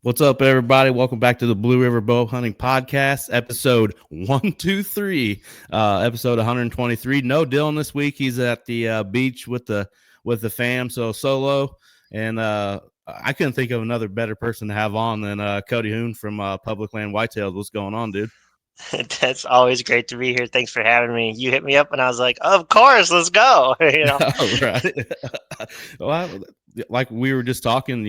What's up, everybody? Welcome back to the Blue River Bow Hunting Podcast, episode 123, episode 123. No Dylan this week. He's at the beach with the fam, so solo. And I couldn't think of another better person to have on than Cody Huhn from Public Land Whitetails. What's going on, dude? That's always great to be here. Thanks for having me. You hit me up and I was like, of course, let's go. All right. Well, like we were just talking,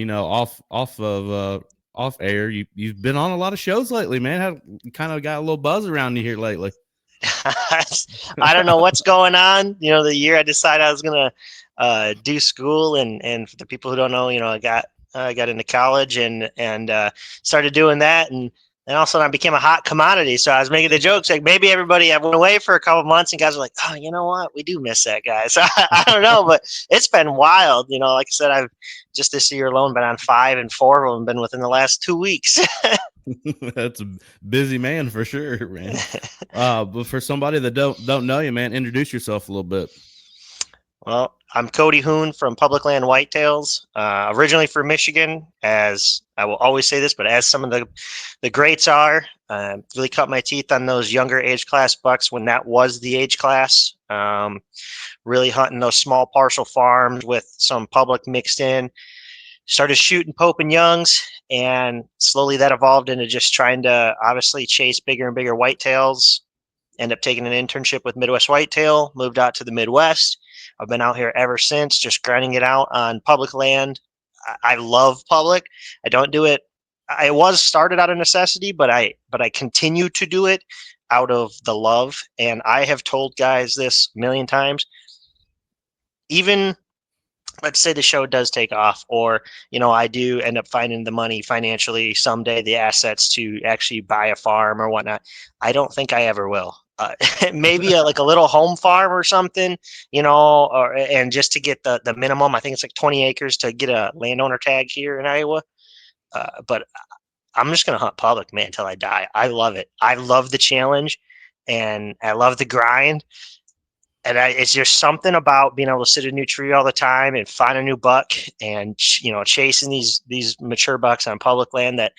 off air. You've been on a lot of shows lately, man. Have kind of got a little buzz around you here lately. I don't know what's going on. The year I decided I was gonna do school, and for the people who don't know, I got into college and started doing that, and all of a sudden I became a hot commodity. So I was making the jokes like maybe I went away for a couple of months, and guys were like, "Oh, you know what? We do miss that guy." So I don't know, but it's been wild. Like I said, I've just this year alone been on 5, and 4 of them been within the last 2 weeks. That's a busy man for sure, man. But for somebody that don't know you, man, introduce yourself a little bit. Well, I'm Cody Huhn from Public Land Whitetails, originally from Michigan, as I will always say this, but as some of the greats are, really cut my teeth on those younger age class bucks when that was the age class. Really hunting those small parcel farms with some public mixed in. Started shooting Pope and Youngs, and slowly that evolved into just trying to obviously chase bigger and bigger whitetails. End up taking an internship with Midwest Whitetail, moved out to the Midwest. I've been out here ever since, just grinding it out on public land. I love public. I don't do it. I was started out of necessity, but I continue to do it out of the love. And I have told guys this a million times. Even let's say the show does take off, or I do end up finding the money financially someday, the assets to actually buy a farm or whatnot. I don't think I ever will. Maybe like a little home farm or something, and just to get the minimum. I think it's like 20 acres to get a landowner tag here in Iowa. But I'm just gonna hunt public, man, until I die. I love it. I love the challenge, and I love the grind. And it's just something about being able to sit in a new tree all the time and find a new buck, and chasing these mature bucks on public land that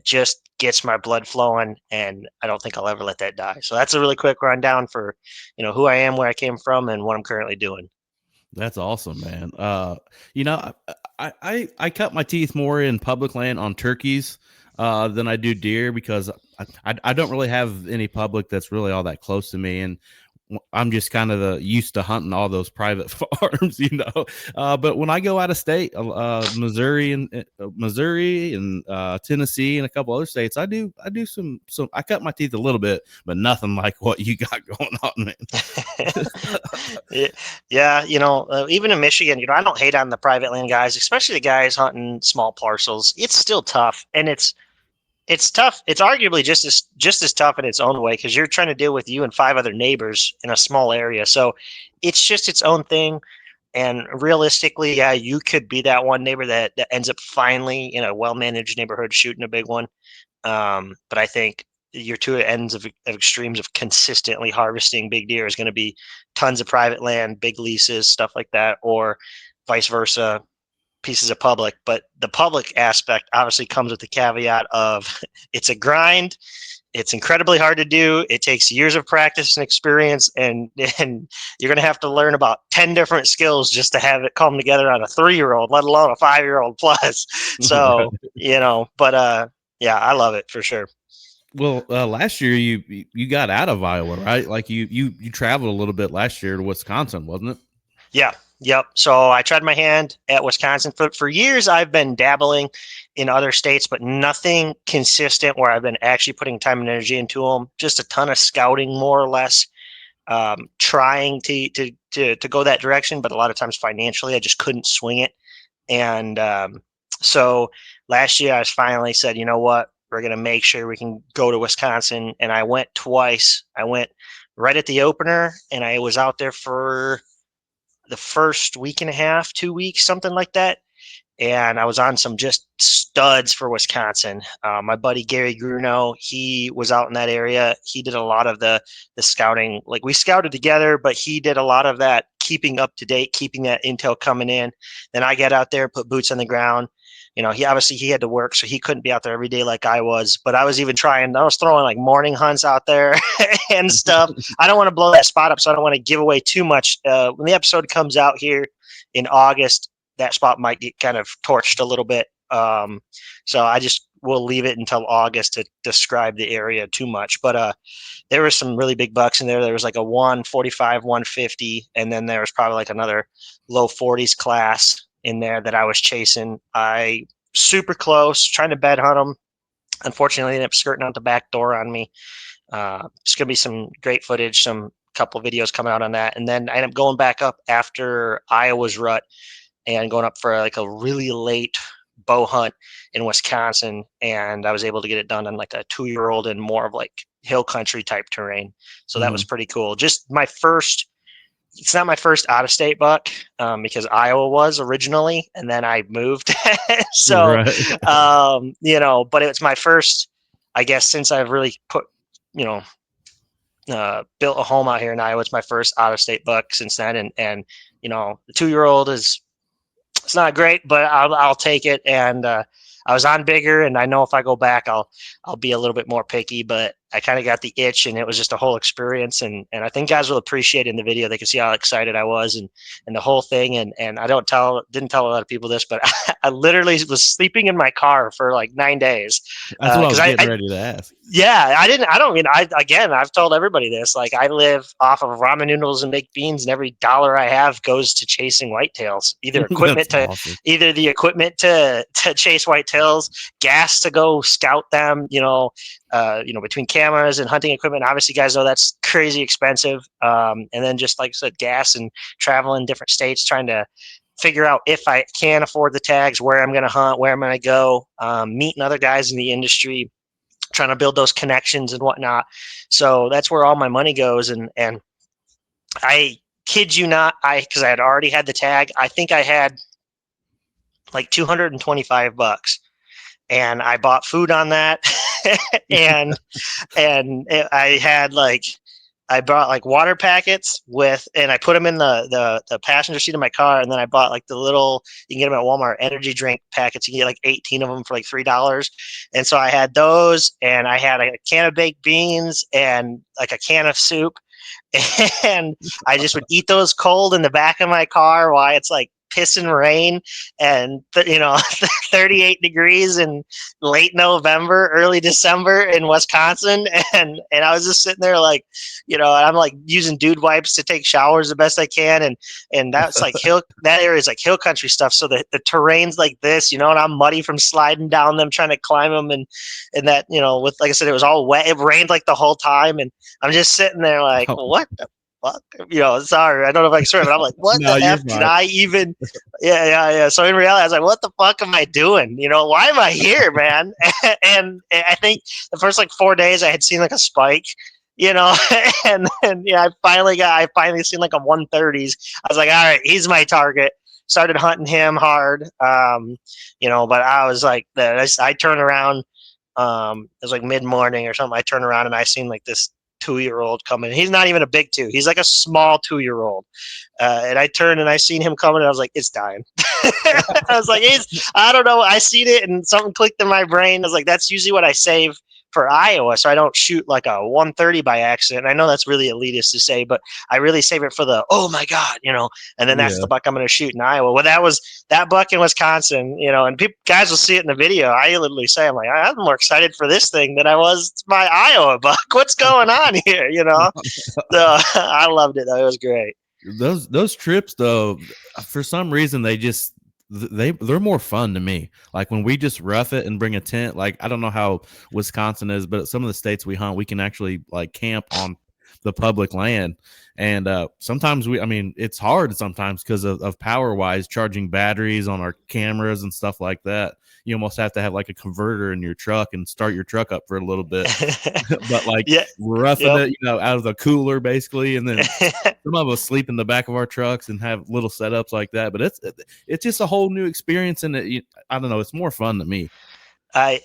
just gets my blood flowing, and I don't think I'll ever let that die. So that's a really quick rundown for who I am, where I came from, and what I'm currently doing. That's awesome, man. I cut my teeth more in public land on turkeys than I do deer, because I don't really have any public that's really all that close to me, and I'm just kind of used to hunting all those private farms, but when I go out of state, Missouri and Tennessee and a couple other states, I do some. I cut my teeth a little bit, but nothing like what you got going on, man. Yeah, even in Michigan, I don't hate on the private land guys, especially the guys hunting small parcels. It's still tough, and it's tough. It's arguably just as tough in its own way, because you're trying to deal with you and 5 other neighbors in a small area. So it's just its own thing. And realistically, yeah, you could be that one neighbor that ends up finally in a well-managed neighborhood shooting a big one. But I think your two ends of extremes of consistently harvesting big deer is going to be tons of private land, big leases, stuff like that, or vice versa, pieces of public. But the public aspect obviously comes with the caveat of it's a grind. It's incredibly hard to do. It takes years of practice and experience, and you're going to have to learn about 10 different skills just to have it come together on a 3-year-old, let alone a 5-year-old plus. So, but yeah, I love it for sure. Well, last year you got out of Iowa, right? Like you traveled a little bit last year to Wisconsin, wasn't it? Yeah. Yep. So I tried my hand at Wisconsin. For years, I've been dabbling in other states, but nothing consistent where I've been actually putting time and energy into them. Just a ton of scouting, more or less, trying to go that direction. But a lot of times financially, I just couldn't swing it. And so last year, I finally said, you know what? We're going to make sure we can go to Wisconsin. And I went twice. I went right at the opener, and I was out there for the first week and a half, 2 weeks, something like that. And I was on some just studs for Wisconsin. My buddy Gary Grunow, he was out in that area. He did a lot of the scouting. Like, we scouted together, but he did a lot of that keeping up to date, keeping that intel coming in. Then I got out there, put boots on the ground, he obviously he had to work, so he couldn't be out there every day like I was. But I was throwing like morning hunts out there and stuff. I don't want to blow that spot up, so I don't want to give away too much. When the episode comes out here in August, that spot might get kind of torched a little bit. So I just will leave it until August to describe the area too much. But there was some really big bucks in there. There was like a 145, 150, and then there was probably like another low 40s class in there that I was chasing. I super close, trying to bed hunt them. Unfortunately, ended up skirting out the back door on me. It's gonna be some great footage, some couple videos coming out on that, and then I ended up going back up after Iowa's rut and going up for like a really late bow hunt in Wisconsin, and I was able to get it done on like a 2-year-old and more of like hill country type terrain. So that was pretty cool. Just my first. It's not my first out of state buck because Iowa was originally, and then I moved. So, Right. but it's my first, I guess, since I've really you know, built a home out here in Iowa. It's my first out of state buck since then. And the 2-year-old it's not great, but I'll take it. And I was on bigger, and I know if I go back, I'll be a little bit more picky. But I kind of got the itch, and it was just a whole experience. And I think guys will appreciate in the video. They can see how excited I was and the whole thing. And I didn't tell a lot of people this, but I literally was sleeping in my car for like 9 days. That's what I was Because getting ready to ask. yeah, I've told everybody this. Like, I live off of ramen noodles and baked beans, and every dollar I have goes to chasing whitetails. Either Awesome. either the equipment to chase whitetails, gas to go scout them. Between cameras and hunting equipment. Obviously, guys know that's crazy expensive. And then just like I said, gas and traveling different states, trying to figure out if I can afford the tags, where I'm going to hunt, where I'm going to go, meeting other guys in the industry, trying to build those connections and whatnot. So that's where all my money goes. And I kid you not, because I had already had the tag, I think I had like $225, and I bought food on that. and I brought like water packets and I put them in the passenger seat of my car. And then I bought like the little, you can get them at Walmart, energy drink packets. You can get like 18 of them for like $3. And so I had those, and I had a can of baked beans and like a can of soup. And I just would eat those cold in the back of my car while it's like pissing rain and 38 degrees in late November, early December in Wisconsin. And I was just sitting there like, and I'm like using dude wipes to take showers the best I can. And that's like that area is like hill country stuff. So the terrain's like this, and I'm muddy from sliding down them, trying to climb them. And that, with, like I said, it was all wet. It rained like the whole time. And I'm just sitting there like, what the fuck? Sorry, I don't know if I can swear, but I'm like, what No, the F did I even? Yeah. So in reality, I was like, what the fuck am I doing? Why am I here, man? And I think the first like 4 days I had seen like a spike, and I finally seen like a 130s. I was like, all right, he's my target. Started hunting him hard. But I was like, I turned around. It was like mid-morning or something. I turned around and I seen like this 2-year-old coming. He's not even a big 2. He's like a small 2-year-old. And I turned and I seen him coming, and I was like, it's dying. I was like, I don't know. I seen it and something clicked in my brain. I was like, that's usually what I save for Iowa, so I don't shoot like a 130 by accident. I know that's really elitist to say, but I really save it for the, oh my God, and then that's the buck I'm going to shoot in Iowa. Well, that was that buck in Wisconsin, and guys will see it in the video. I literally say, I'm like, I'm more excited for this thing than I was my Iowa buck. What's going on here? So I loved it though. It was great. Those trips though, for some reason they're more fun to me. Like when we just rough it and bring a tent. Like I don't know how Wisconsin is, but some of the states we hunt, we can actually like camp on the public land. And sometimes it's hard sometimes because of power wise, charging batteries on our cameras and stuff like that. You almost have to have like a converter in your truck and start your truck up for a little bit. But like roughing it, out of the cooler basically. And then some of us sleep in the back of our trucks and have little setups like that. But it's just a whole new experience. And I don't know, it's more fun to me. I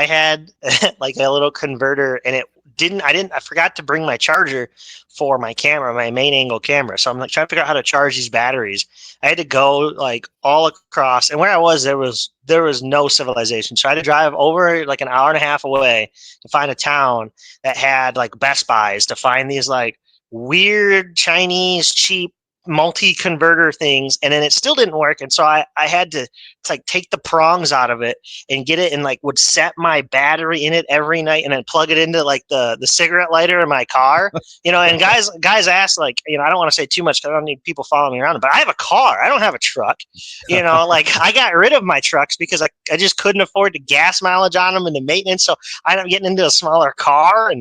had like a little converter, and it I forgot to bring my charger for my camera, my main angle camera. So I'm like trying to figure out how to charge these batteries. I had to go like all across, and where I was, there was no civilization. So I had to drive over like an hour and a half away to find a town that had like Best Buys, to find these like weird Chinese cheap multi-converter things, and then it still didn't work. And so I had to like take the prongs out of it and get it, and like would set my battery in it every night and then plug it into like the cigarette lighter in my car. And guys ask, like, I don't want to say too much because I don't need people following me around, but I have a car, I don't have a truck. Like I got rid of my trucks because I just couldn't afford the gas mileage on them and the maintenance. So I ended up getting into a smaller car,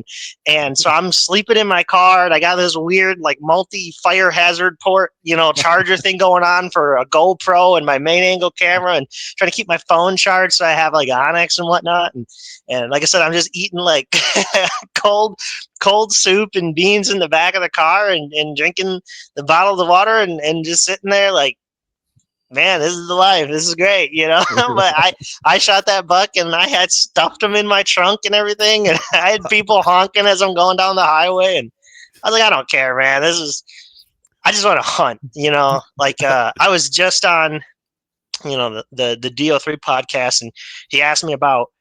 and so I'm sleeping in my car, and I got this weird like multi-fire hazard port, charger thing going on for a GoPro and my main angle camera, and trying to keep my phone charged so I have like Onyx and whatnot. And like I said, I'm just eating like cold soup and beans in the back of the car, and drinking the bottle of water, and just sitting there like, man, this is the life. This is great, But I shot that buck, and I had stuffed him in my trunk and everything, and I had people honking as I'm going down the highway, and I was like, I don't care, man. I just want to hunt, Like I was just on, the DO3 podcast, and he asked me about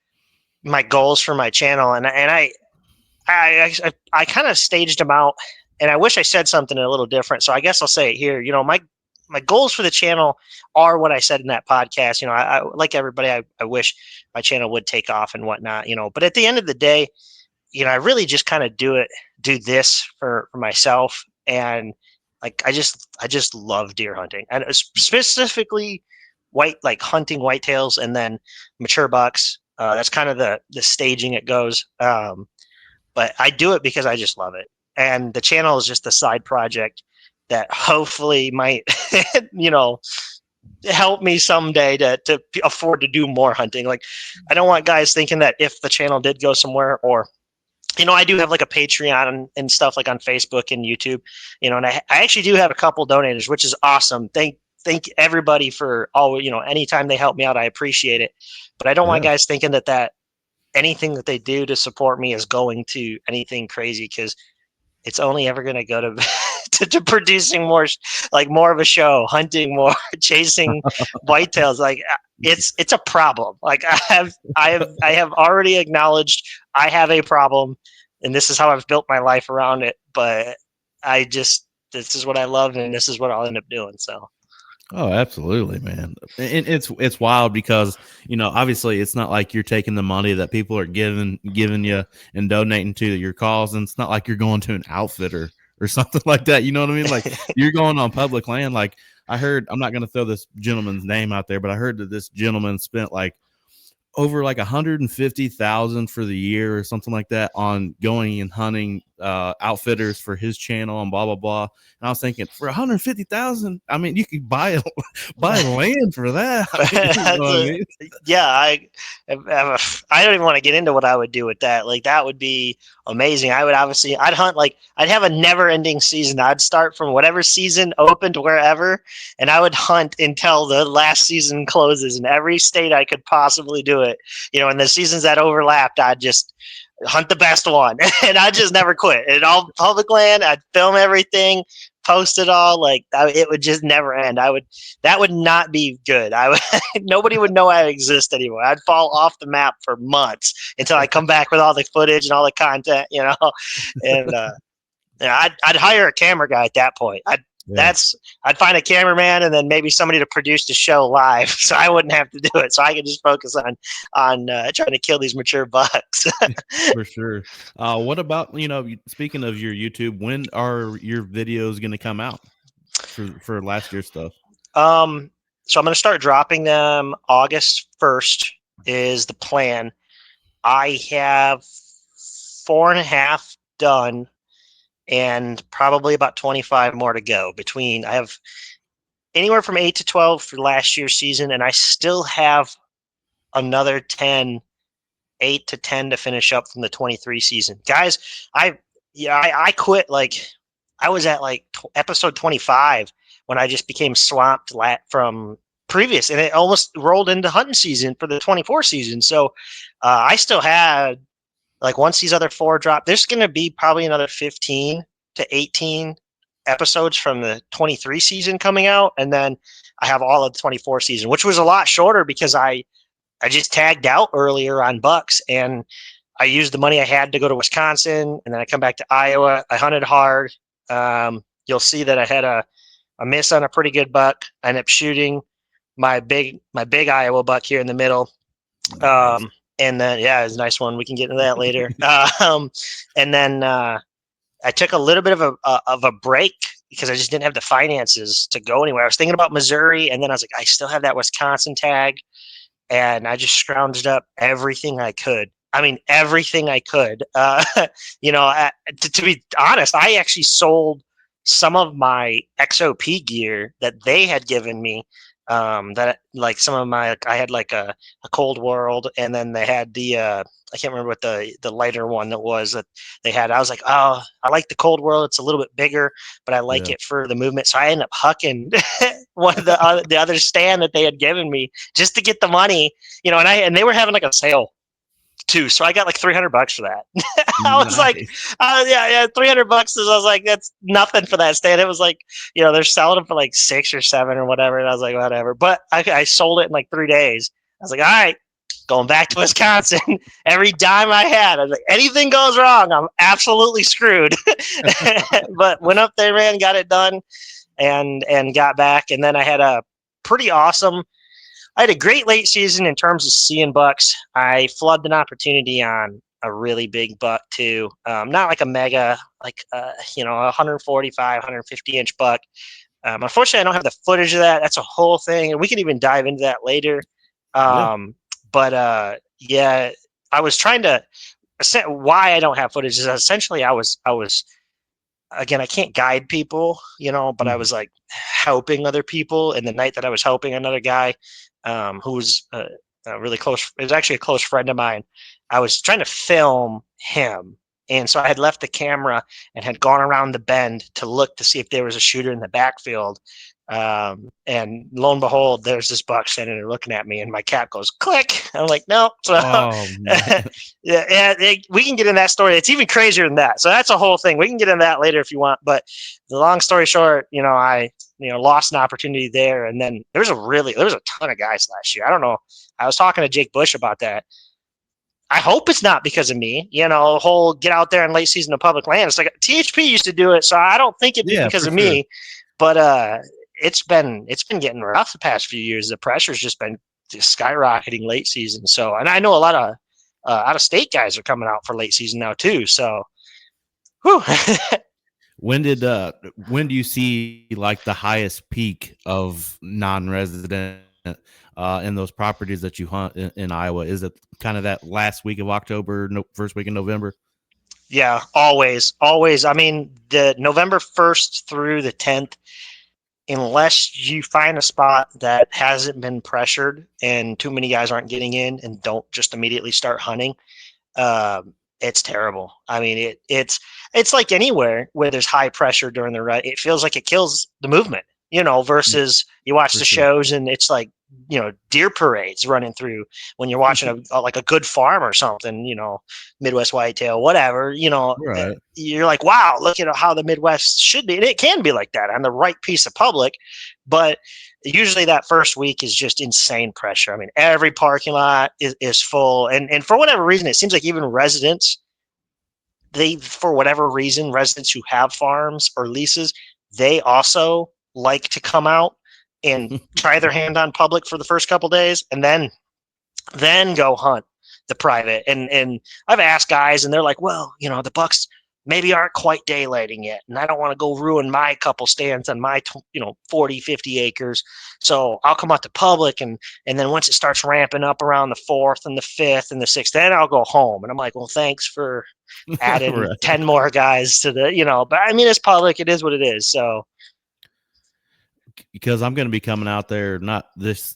my goals for my channel, and I kind of staged them out, and I wish I said something a little different. So I guess I'll say it here. My goals for the channel are what I said in that podcast. I like everybody, I wish my channel would take off and whatnot. But at the end of the day, I really just kind of do this for myself, and like I just love deer hunting, and specifically hunting whitetails and then mature bucks. That's kind of the staging it goes. But I do it because I just love it, and the channel is just a side project that hopefully might help me someday to afford to do more hunting. Like, I don't want guys thinking that if the channel did go somewhere, or I do have like a Patreon and stuff like on Facebook and YouTube, and I actually do have a couple donators, which is awesome. Thank everybody for all, anytime they help me out, I appreciate it. But I don't want guys thinking that anything that they do to support me is going to anything crazy, because it's only ever going to go to to producing more of a show, hunting more, chasing whitetails. Like, it's a problem. Like, I have already acknowledged I have a problem, and this is how I've built my life around it. But this is what I love, and this is what I'll end up doing. So. Oh, absolutely, man. And it's wild because, obviously it's not like you're taking the money that people are giving you and donating to your cause. And it's not like you're going to an outfitter or something like that. You know what I mean? Like, you're going on public land. Like, I heard, I'm not going to throw this gentleman's name out there, but I heard that this gentleman spent like over like 150,000 for the year or something like that on going and hunting outfitters for his channel and blah blah blah. And I was thinking, for 150,000, I mean, you could buy land for that. Yeah, I don't even want to get into what I would do with that. Like, that would be amazing. I'd hunt, like, I'd have a never ending season. I'd start from whatever season opened wherever, and I would hunt until the last season closes in every state I could possibly do it. And the seasons that overlapped, I'd just hunt the best one, and I just never quit. And all public land, I'd film everything, post it all. Like, it would just never end. That would not be good. Nobody would know I exist anymore. I'd fall off the map for months until I come back with all the footage and all the content, and I'd hire a camera guy at that point. I'd find a cameraman and then maybe somebody to produce the show live, so I wouldn't have to do it. So I could just focus on trying to kill these mature bucks. For sure. What about, speaking of your YouTube, when are your videos going to come out for last year's stuff? So I'm going to start dropping them August 1st is the plan. I have 4.5 done, and probably about 25 more to go. I have anywhere from 8 to 12 for last year's season, and I still have another 8 to 10 to finish up from the 23 season. Guys, I quit, like, I was at like episode 25 when I just became swamped from previous, and it almost rolled into hunting season for the 24 season. So I still had like once these other 4 drop, there's going to be probably another 15 to 18 episodes from the 23 season coming out. And then I have all of the 24 season, which was a lot shorter because I just tagged out earlier on bucks, and I used the money I had to go to Wisconsin, and then I come back to Iowa. I hunted hard. You'll see that I had a miss on a pretty good buck. I ended up shooting my big Iowa buck here in the middle. Nice. And then it's a nice one. We can get into that later. And then I took a little bit of a break because I just didn't have the finances to go anywhere. I was thinking about Missouri, and then I was like, I still have that Wisconsin tag, and I just scrounged up everything I could. I mean, everything I could. To be honest, I actually sold some of my XOP gear that they had given me. That like some of my, I had like a Cold World, and then they had the I can't remember what the lighter one that was that they had. I was like, oh, I like the Cold World. It's a little bit bigger, but I like Yeah. it for the movement. So I ended up hucking one of the other stand that they had given me just to get the money, and they were having like a sale too. So I got like $300 for that. I was like, Nice. yeah, $300. I was like, that's nothing for that stand. It was like, they're selling them for like 6 or 7 or whatever. And I was like, whatever. But I sold it in like 3 days. I was like, all right, going back to Wisconsin. Every dime I had, I was like, anything goes wrong, I'm absolutely screwed. But went up there, man, got it done, and got back. And then I had a pretty awesome I had a great late season in terms of seeing bucks. I flooded an opportunity on a really big buck too. Not like a mega, like 145, 150-inch buck. Unfortunately, I don't have the footage of that. That's a whole thing, and we can even dive into that later. Yeah. But yeah, I was trying to. Why I don't have footage is essentially I was again, I can't guide people, but I Mhm. was like helping other people. And the night that I was helping another guy, who was a really close, it was actually a close friend of mine. I was trying to film him. And so I had left the camera and had gone around the bend to look to see if there was a shooter in the backfield. And lo and behold, there's this buck standing there looking at me, and my cap goes click. I'm like, no. So Oh man. we can get in that story. It's even crazier than that. So that's a whole thing. We can get into that later if you want. But the long story short, I lost an opportunity there, and then there was a ton of guys last year. I don't know. I was talking to Jake Bush about that. I hope it's not because of me. Whole get out there in late season of public land. It's like THP used to do it, so I don't think it'd be Yeah, because for of sure. me. But it's been getting rough the past few years. The pressure's just been just skyrocketing late season. So, and I know a lot of out of state guys are coming out for late season now too. So, whew. When do you see like the highest peak of non-resident in those properties that you hunt in Iowa? Is it kind of that last week of October, first week in November? Yeah, always, always. I mean, the November 1st through the 10th, unless you find a spot that hasn't been pressured and too many guys aren't getting in and don't just immediately start hunting, it's terrible. I mean, it's like anywhere where there's high pressure during the rut, it feels like it kills the movement. Yeah, Versus you watch for the sure. shows and it's like deer parades running through when you're watching like a good farm or something. Midwest whitetail, whatever. Right. You're like, wow, look at how the Midwest should be, and it can be like that on the right piece of public, but usually that first week is just insane pressure. I mean, every parking lot is full. And for whatever reason, it seems like even residents, for whatever reason, residents who have farms or leases, they also like to come out and try their hand on public for the first couple days and then go hunt the private. And I've asked guys and they're like, well, the bucks maybe aren't quite daylighting yet. And I don't want to go ruin my couple stands on my, 40, 50 acres. So I'll come out to public. And then once it starts ramping up around the 4th and the 5th and the 6th, then I'll go home. And I'm like, well, thanks for adding Right. 10 more guys to but I mean, it's public. It is what it is. So Because I'm going to be coming out there not this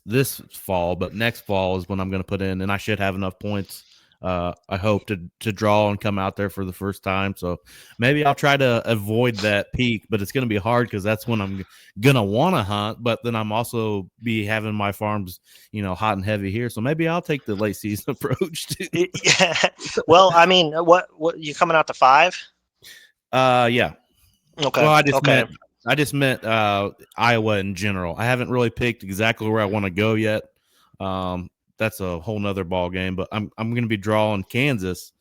fall, but next fall is when I'm going to put in, and I should have enough points I hope to draw and come out there for the first time. So maybe I'll try to avoid that peak, but it's going to be hard because that's when I'm gonna want to hunt. But then I'm also be having my farms, hot and heavy here. So maybe I'll take the late season approach too. Yeah. Well, I mean, what you coming out to 5? Yeah. Okay. Well, Okay. I just meant Iowa in general. I haven't really picked exactly where I want to go yet. That's a whole nother ball game. But I'm going to be drawing Kansas.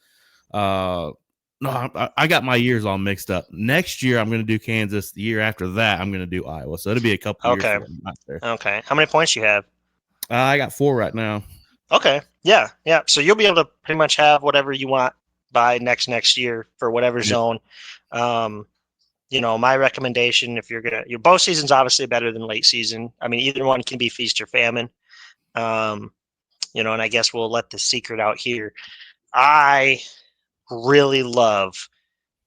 No, I got my years all mixed up. Next year I'm going to do Kansas. The year after that I'm going to do Iowa. So it'll be a couple years Okay. before I'm out there. Okay. How many points you have? I got 4 right now. Okay. Yeah. Yeah. So you'll be able to pretty much have whatever you want by next year for whatever Yep. zone. Um, my recommendation, if you're gonna, your bow season's obviously better than late season. I mean, either one can be feast or famine. Um, and I guess we'll let the secret out here. I really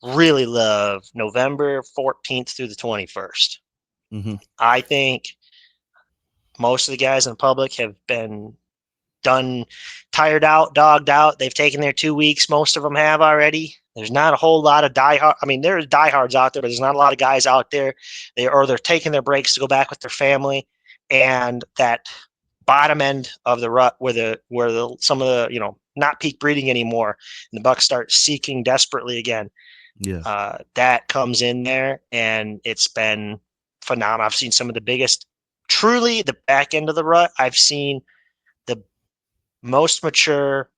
really love November 14th through the 21st. Mm-hmm. I think most of the guys in the public have been done, tired out, dogged out. They've taken their 2 weeks. Most of them have already. There's not a whole lot of diehard. I mean, there's diehards out there, but there's not a lot of guys out there. They're taking their breaks to go back with their family, and that bottom end of the rut where some of the not peak breeding anymore, and the bucks start seeking desperately again. Yeah. That comes in there, and it's been phenomenal. I've seen some of the biggest, truly the back end of the rut. I've seen the most mature,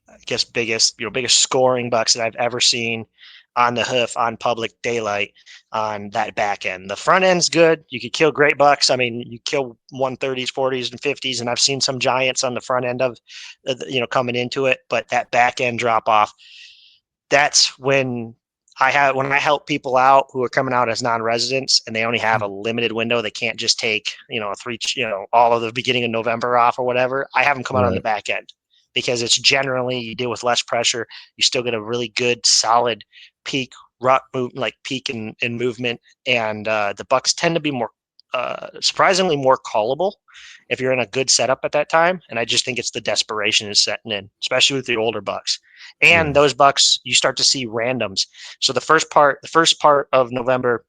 I guess biggest scoring bucks that I've ever seen on the hoof on public daylight on that back end. The front end's good. You could kill great bucks. I mean, you kill 130s, 40s, and 50s, and I've seen some giants on the front end of, coming into it. But that back end drop off, that's when when I help people out who are coming out as non-residents and they only have a limited window, they can't just take all of the beginning of November off or whatever. I have them come out on the Right. back end because it's generally you deal with less pressure. You still get a really good solid peak rut move, like peak in movement, and the bucks tend to be more surprisingly more callable if you're in a good setup at that time. And I just think it's the desperation is setting in, especially with the older bucks. And Yeah. those bucks, you start to see randoms. So the first part of November,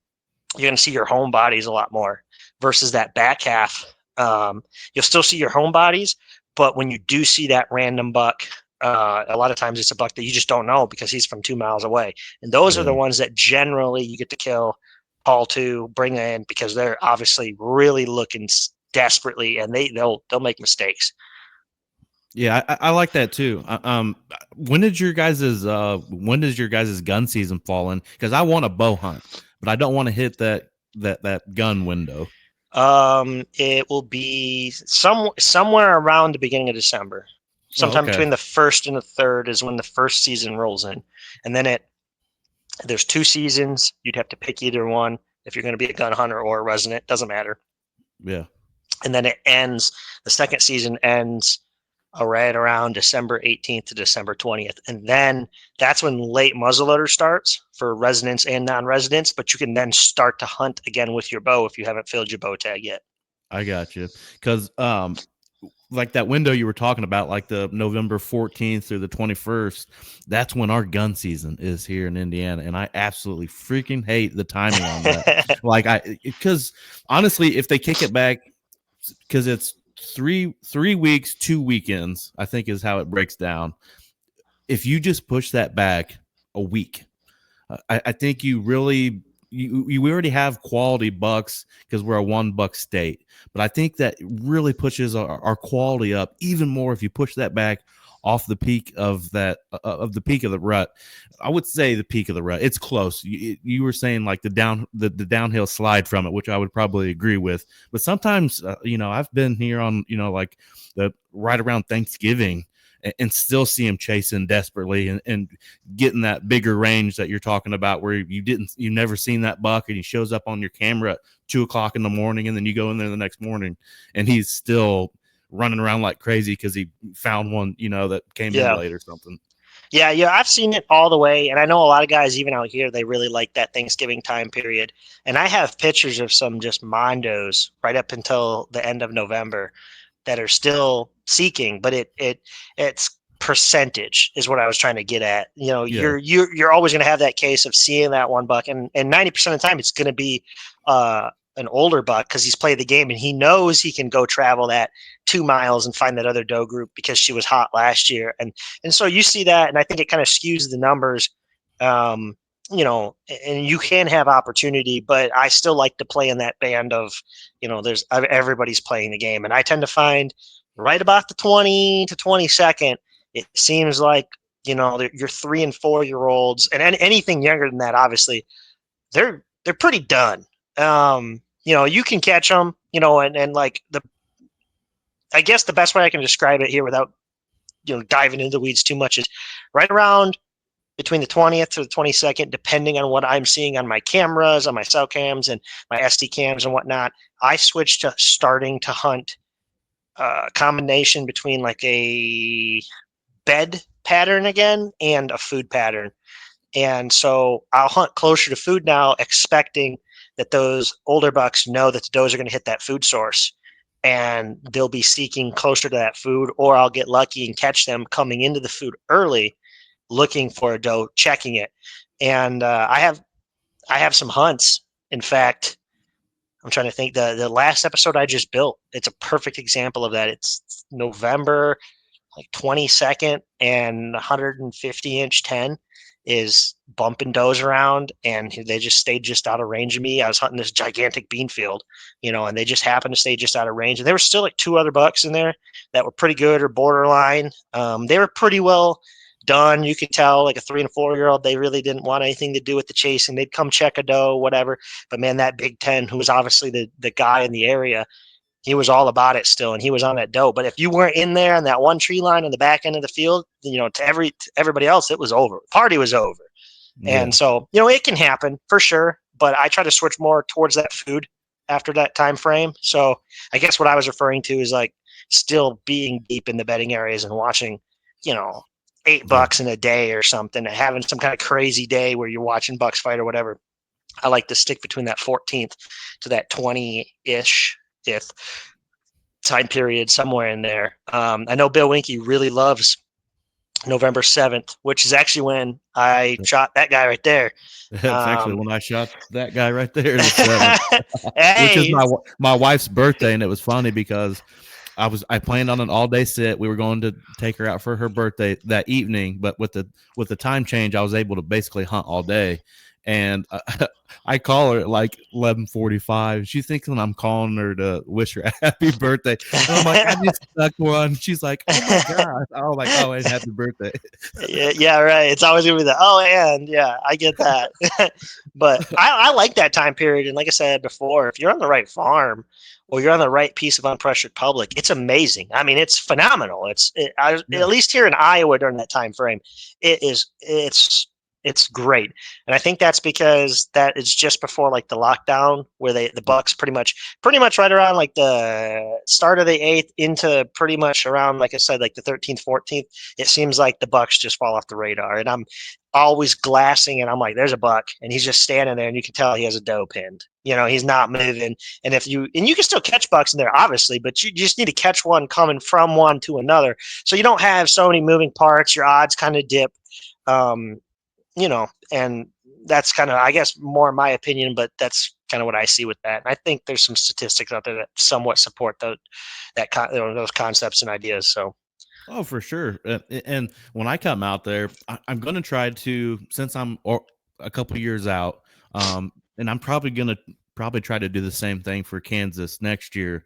you're going to see your home bodies a lot more versus that back half. You'll still see your home bodies, but when you do see that random buck, a lot of times it's a buck that you just don't know because he's from 2 miles away. And those are Yeah. the ones that generally you get to kill, haul to, bring in because they're obviously really looking desperately, and they'll make mistakes. Yeah, I like that too. When did your when does your guys' gun season fall in? Because I want a bow hunt, but I don't want to hit that gun window. It will be somewhere around the beginning of December. Oh, Sometime okay. between the 1st and the 3rd is when the first season rolls in. And then there's 2 seasons. You'd have to pick either one if you're going to be a gun hunter or a resident, doesn't matter. Yeah, And then the second season ends right around December 18th to December 20th. And then that's when late muzzleloader starts for residents and non-residents, but you can then start to hunt again with your bow if you haven't filled your bow tag yet. I got you. Because like that window you were talking about, like the November 14th through the 21st, that's when our gun season is here in Indiana, and I absolutely freaking hate the timing on that. Like because honestly, if they kick it back, because it's three weeks, 2 weekends, I think is how it breaks down. If you just push that back a week, I think you really you already have quality bucks because we're a 1 buck state, but I think that really pushes our quality up even more if you push that back off the peak of the peak of the rut. I would say the peak of the rut. It's close. You were saying like the downhill slide from it, which I would probably agree with. But sometimes I've been here on like the right around Thanksgiving and still see him chasing desperately and getting that bigger range that you're talking about where you never seen that buck and he shows up on your camera at 2 o'clock in the morning and then you go in there the next morning and he's still running around like crazy because he found one that came in Yeah. late or something. Yeah, yeah, I've seen it all the way, and I know a lot of guys even out here they really like that Thanksgiving time period. And I have pictures of some just mondos right up until the end of November that are still seeking, but it's percentage is what I was trying to get at. You know, Yeah. you're always going to have that case of seeing that one buck, and 90% of the time it's going to be an older buck because he's played the game and he knows he can go travel that 2 miles and find that other doe group because she was hot last year, and so you see that, and I think it kind of skews the numbers. Um, you know, and you can have opportunity, but I still like to play in that band of, you know, there's everybody's playing the game, and I tend to find right about the 20 to 22nd it seems like, you know, your 3 and 4 year olds and anything younger than that, obviously, they're pretty done. You know, you can catch them, you know, and like I guess the best way I can describe it here without, you know, diving into the weeds too much is right around between the 20th to the 22nd, depending on what I'm seeing on my cameras, on my cell cams and my SD cams and whatnot. I switched to starting to hunt a combination between like a bed pattern again and a food pattern. And so I'll hunt closer to food now, expecting that those older bucks know that the does are going to hit that food source and they'll be seeking closer to that food, or I'll get lucky and catch them coming into the food early, looking for a doe, checking it. And I have some hunts. In fact, I'm trying to think the last episode I just built. It's a perfect example of that. It's November like 22nd and 150-inch 10 is bumping does around, and they just stayed just out of range of me. I was hunting this gigantic bean field, you know, and they just happened to stay just out of range. And there were still like 2 other bucks in there that were pretty good or borderline. They were pretty well done. You could tell like a 3 and 4 year old, they really didn't want anything to do with the chasing. They'd come check a doe, whatever. But man, that Big 10, who was obviously the guy in the area, he was all about it still, and he was on that doe. But if you weren't in there on that one tree line on the back end of the field, you know, to everybody else, it was over. Party was over. Yeah. And so, you know, it can happen for sure. But I try to switch more towards that food after that time frame. So I guess what I was referring to is like still being deep in the bedding areas and watching, you know, eight Yeah. bucks in a day or something, and having some kind of crazy day where you're watching bucks fight or whatever. I like to stick between that 14th to that 20-ish if time period somewhere in there. I know Bill Winky really loves November 7th, which is actually when I shot that guy right there. That's actually Um, when I shot that guy right there, the 7th, which is hey, my wife's birthday. And it was funny because I planned on an all day sit. We were going to take her out for her birthday that evening, but with the time change, I was able to basically hunt all day. And I call her at like 11:45. She's thinking I'm calling her to wish her a happy birthday. And I'm like, I just stuck one. She's like, oh my god. I was like, oh, and happy birthday. yeah, right. It's always gonna be the and yeah, I get that. But I like that time period, and like I said before, if you're on the right farm or you're on the right piece of unpressured public, it's amazing. I mean, it's phenomenal. Yeah. At least here in Iowa during that time frame, it's great. And I think that's because that is just before like the lockdown where the bucks pretty much right around like the start of the 8th into pretty much around, like I said, like the 13th 14th, it seems like the bucks just fall off the radar. And I'm always glassing and I'm like, there's a buck, and he's just standing there, and you can tell he has a doe pinned, you know, he's not moving. And you can still catch bucks in there obviously, but you just need to catch one coming from one to another, so you don't have so many moving parts, your odds kind of dip. um you know, and that's kind of, I guess, more my opinion, but that's kind of what I see with that. And I think there's some statistics out there that somewhat support those concepts and ideas. So, Oh, for sure. And when I come out there, I'm going to try to, since a couple years out, and I'm probably going to try to do the same thing for Kansas next year,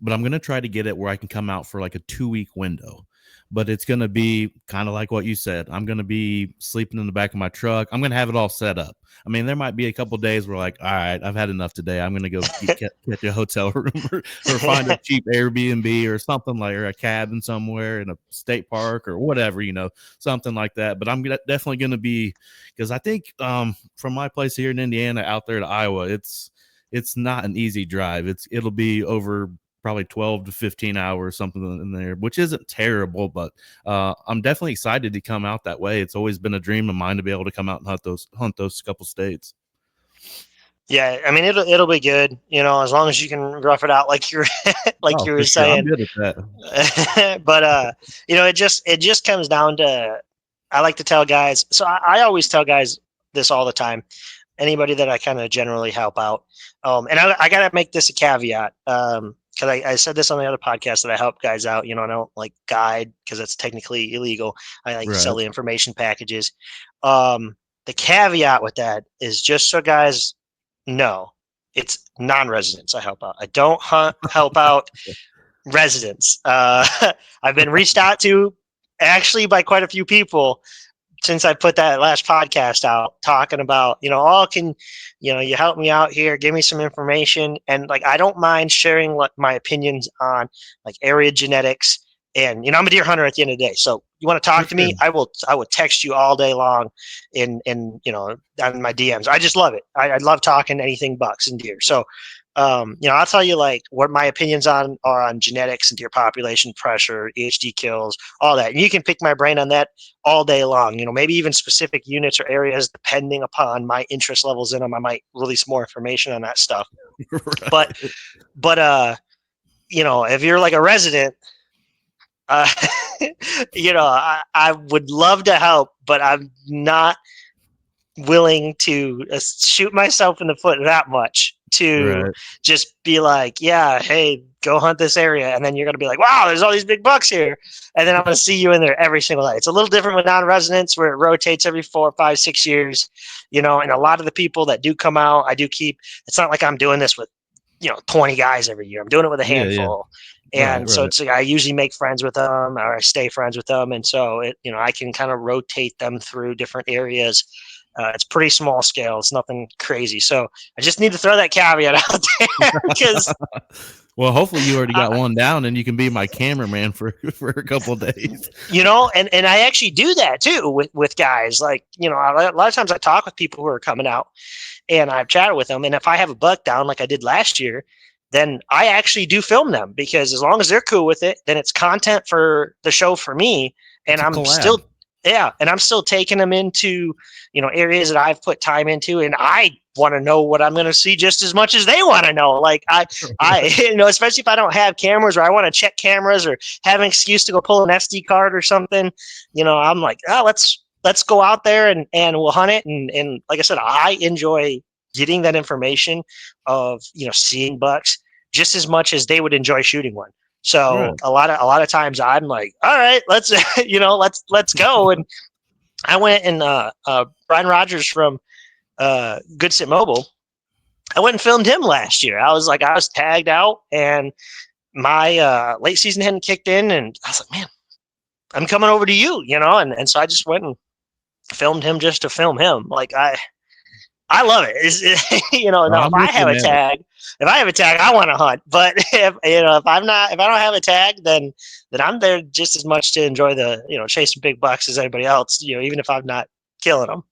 but I'm going to try to get it where I can come out for like a 2-week window. But it's going to be kind of like what you said. I'm going to be sleeping in the back of my truck. I'm going to have it all set up. I mean, there might be a couple days where like, all right, I've had enough today. I'm going to go catch a hotel room or find a cheap Airbnb or something like, or a cabin somewhere in a state park or whatever, you know, something like that. But I'm definitely going to be, because I think from my place here in Indiana out there to Iowa, it's not an easy drive. It'll be over probably 12 to 15 hours, something in there, which isn't terrible, but I'm definitely excited to come out that way. It's always been a dream of mine to be able to come out and hunt those couple states. Yeah, I mean it'll be good, as long as you can rough it out like you're like Oh, you for were sure. I'm saying. good at that. But it just comes down to, I like to tell guys. So I always tell guys this all the time. Anybody that I kind of generally help out, and I gotta make this a caveat, because I said this on the other podcast that I help guys out. I don't like guide because it's technically illegal. I like to sell Right. the information packages. Um, the caveat with that is just so guys know, it's non-residents I help out. I don't help out residents. I've been reached out to actually by quite a few people since I put that last podcast out talking about, can, you help me out here, give me some information. And like, I don't mind sharing what my opinions on like area genetics. And, I'm a deer hunter at the end of the day. So you want to For talk to sure. me? I will text you all day long on my DMs. I just love it. I love talking anything bucks and deer. So, I'll tell you like what my opinions are on genetics and deer population pressure, EHD kills, all that. And you can pick my brain on that all day long. Maybe even specific units or areas depending upon my interest levels in them. I might release more information on that stuff. But Right. but if you're like a resident, uh, I would love to help, but I'm not willing to shoot myself in the foot that much to Right. just be like, yeah, hey, go hunt this area. And then you're going to be like, wow, there's all these big bucks here. And then I'm going to see you in there every single night. It's a little different with non-residents where it rotates every 4, 5, 6 years, and a lot of the people that do come out, I do keep, it's not like I'm doing this with, 20 guys every year. I'm doing it with a Yeah. Yeah. handful. Right. And so Right. it's like I usually make friends with them or I stay friends with them. And so I can kind of rotate them through different areas. It's pretty small scale. It's nothing crazy. So I just need to throw that caveat out there because, Well, hopefully you already got one down, and you can be my cameraman for for a couple of days. and I actually do that too with guys. Like, a lot of times I talk with people who are coming out and I've chatted with them. And if I have a buck down like I did last year, then I actually do film them because as long as they're cool with it, then it's content for the show for me. And It's a I'm collab. still, yeah, and I'm still taking them into, areas that I've put time into, and I want to know what I'm going to see just as much as they want to know. Like especially if I don't have cameras or I want to check cameras or have an excuse to go pull an SD card or something, I'm like, oh, let's go out there and we'll hunt it. And like I said, I enjoy getting that information of, seeing bucks just as much as they would enjoy shooting one. So Right. a lot of times I'm like, all right, let's, let's go. And I went and, Brian Rogers from, Good Sit Mobile, I went and filmed him last year. I was tagged out and my, late season hadn't kicked in. And I was like, man, I'm coming over to you, and so I just went and filmed him just to film him. Like I love it. Oh, Now I'm with you, man. if I have a tag, I want to hunt. But if I don't have a tag, then I'm there just as much to enjoy the, chasing big bucks as anybody else. Even if I'm not killing them.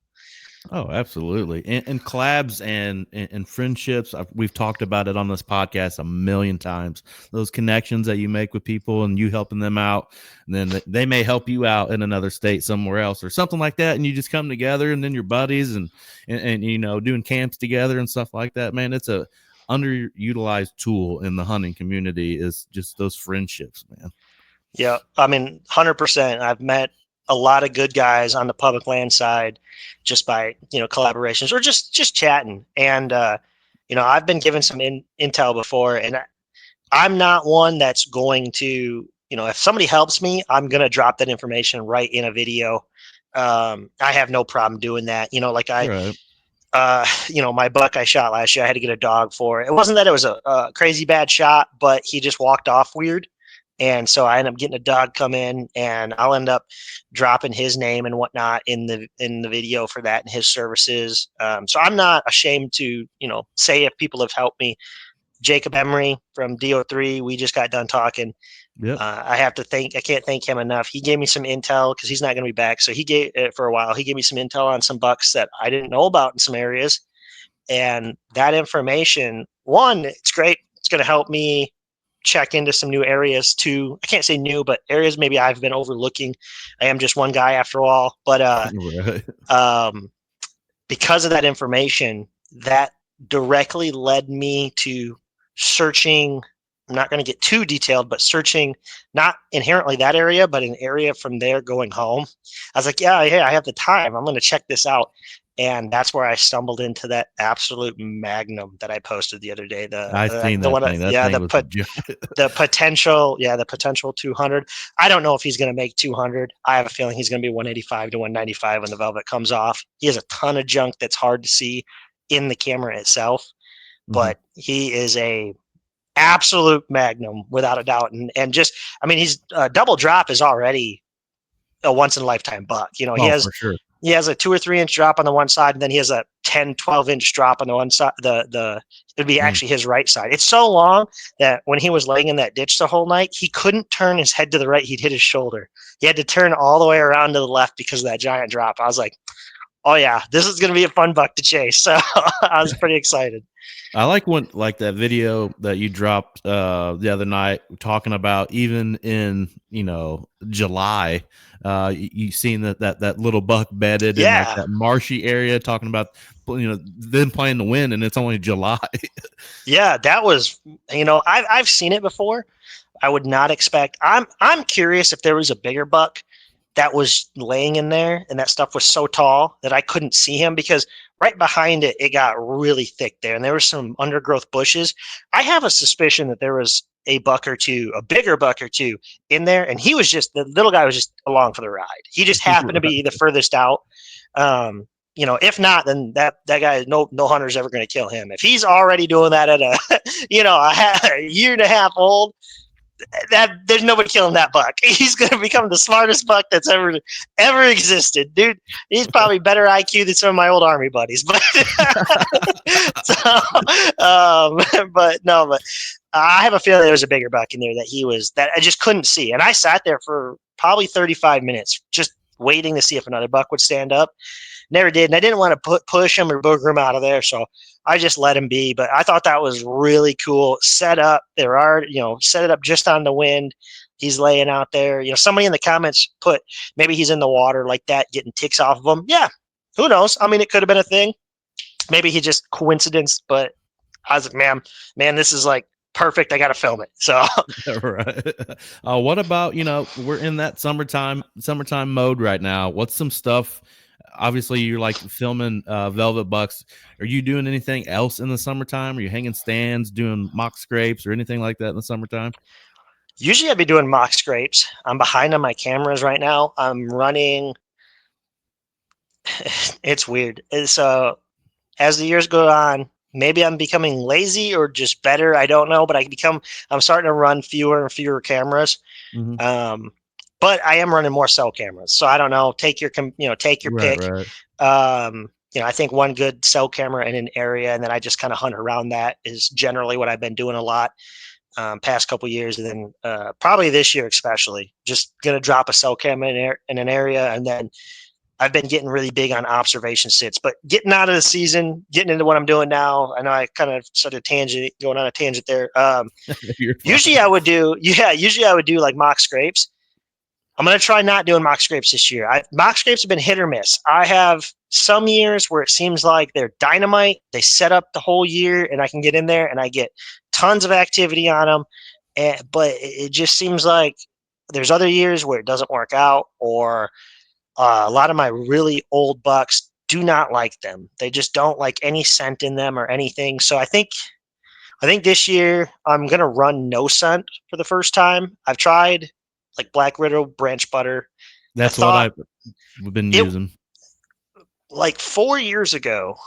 Oh, absolutely. And collabs and friendships. We've talked about it on this podcast a million times. Those connections that you make with people and you helping them out, and then they may help you out in another state somewhere else or something like that. And you just come together and then you're buddies and doing camps together and stuff like that. Man, it's a underutilized tool in the hunting community is just those friendships, man. Yeah, I mean, 100%. I've met a lot of good guys on the public land side just by, collaborations or just chatting. And I've been given some intel before, and I'm not one that's going to, if somebody helps me, I'm going to drop that information right in a video. I have no problem doing that. Like Right. my buck I shot last year, I had to get a dog for. It wasn't that it was a crazy bad shot, but he just walked off weird. And so I end up getting a dog come in, and I'll end up dropping his name and whatnot in the video for that and his services. So I'm not ashamed to say if people have helped me. Jacob Emery from DO3, we just got done talking. Yep. I can't thank him enough. He gave me some intel because he's not going to be back. So he gave for a while. He gave me some intel on some bucks that I didn't know about in some areas, and that information, one, it's great. It's going to help me check into some new areas too. I can't say new, but areas maybe I've been overlooking. I am just one guy after all, but Right. um, because of that information, that directly led me to searching. I'm not going to get too detailed, but searching not inherently that area, but an area from there going home. I was like, yeah, I have the time. I'm going to check this out. And that's where I stumbled into that absolute magnum that I posted the other day. I seen The that one, thing. That yeah, thing was a joke. the potential 200. I don't know if he's going to make 200. I have a feeling he's going to be 185 to 195 when the velvet comes off. He has a ton of junk that's hard to see in the camera itself, but he is a absolute magnum without a doubt. And just, I mean, he's double drop is already a once in a lifetime buck. You know, Oh, for sure. he has a 2 or 3 inch drop on the one side, and then he has a 10, 12 inch drop on the one side. It'd be actually his right side. It's so long that when he was laying in that ditch the whole night, he couldn't turn his head to the right. He'd hit his shoulder. He had to turn all the way around to the left because of that giant drop. I was like, oh yeah, this is going to be a fun buck to chase. So I was pretty excited. I like that video that you dropped the other night talking about even in July, you seen that little buck bedded in like Yeah. that marshy area, talking about them playing the wind, and it's only July. Yeah, that was, I've seen it before. I would not expect. I'm curious if there was a bigger buck that was laying in there and that stuff was so tall that I couldn't see him, because right behind it, it got really thick there and there were some undergrowth bushes. I have a suspicion that there was a buck or two, a bigger buck or two in there. And the little guy was just along for the ride. He just happened to be the furthest out. If not, then that guy, no hunter's ever going to kill him. If he's already doing that at a year and a half old, that there's nobody killing that buck. He's going to become the smartest buck that's ever existed, dude. He's probably better IQ than some of my old army buddies, but but I have a feeling there was a bigger buck in there that I just couldn't see, and I sat there for probably 35 minutes just waiting to see if another buck would stand up. Never did, and I didn't want to push him or booger him out of there, so I just let him be. But I thought that was really cool. Set up. Set it up just on the wind. He's laying out there. Somebody in the comments put maybe he's in the water like that, getting ticks off of him. Yeah, who knows? I mean, it could have been a thing. Maybe he just coincidence. But I was like, man, this is like perfect. I got to film it. So Right. What about we're in that summertime mode right now. What's some stuff? Obviously, you're like filming velvet bucks. Are you doing anything else in the summertime? Are you hanging stands, doing mock scrapes, or anything like that in the summertime? usually I'd be doing mock scrapes. I'm behind on my cameras right now. I'm running. It's weird. So as the years go on, maybe I'm becoming lazy or just better. I don't know, but I'm starting to run fewer and fewer cameras. Mm-hmm. But I am running more cell cameras. So I don't know. Take your pick. Right. I think one good cell camera in an area, and then I just kind of hunt around that is generally what I've been doing a lot past couple years. And then probably this year, especially, just going to drop a cell camera in an area. And then I've been getting really big on observation sits, but getting out of the season, getting into what I'm doing now. I know I kind of started going on a tangent there. Usually I would do like mock scrapes. I'm going to try not doing mock scrapes this year. Mock scrapes have been hit or miss. I have some years where it seems like they're dynamite. They set up the whole year and I can get in there and I get tons of activity on them. But it just seems like there's other years where it doesn't work out, or a lot of my really old bucks do not like them. They just don't like any scent in them or anything. So I think this year I'm going to run no scent for the first time. I've tried like Black Widow branch butter. That's what I've been using. Like 4 years ago,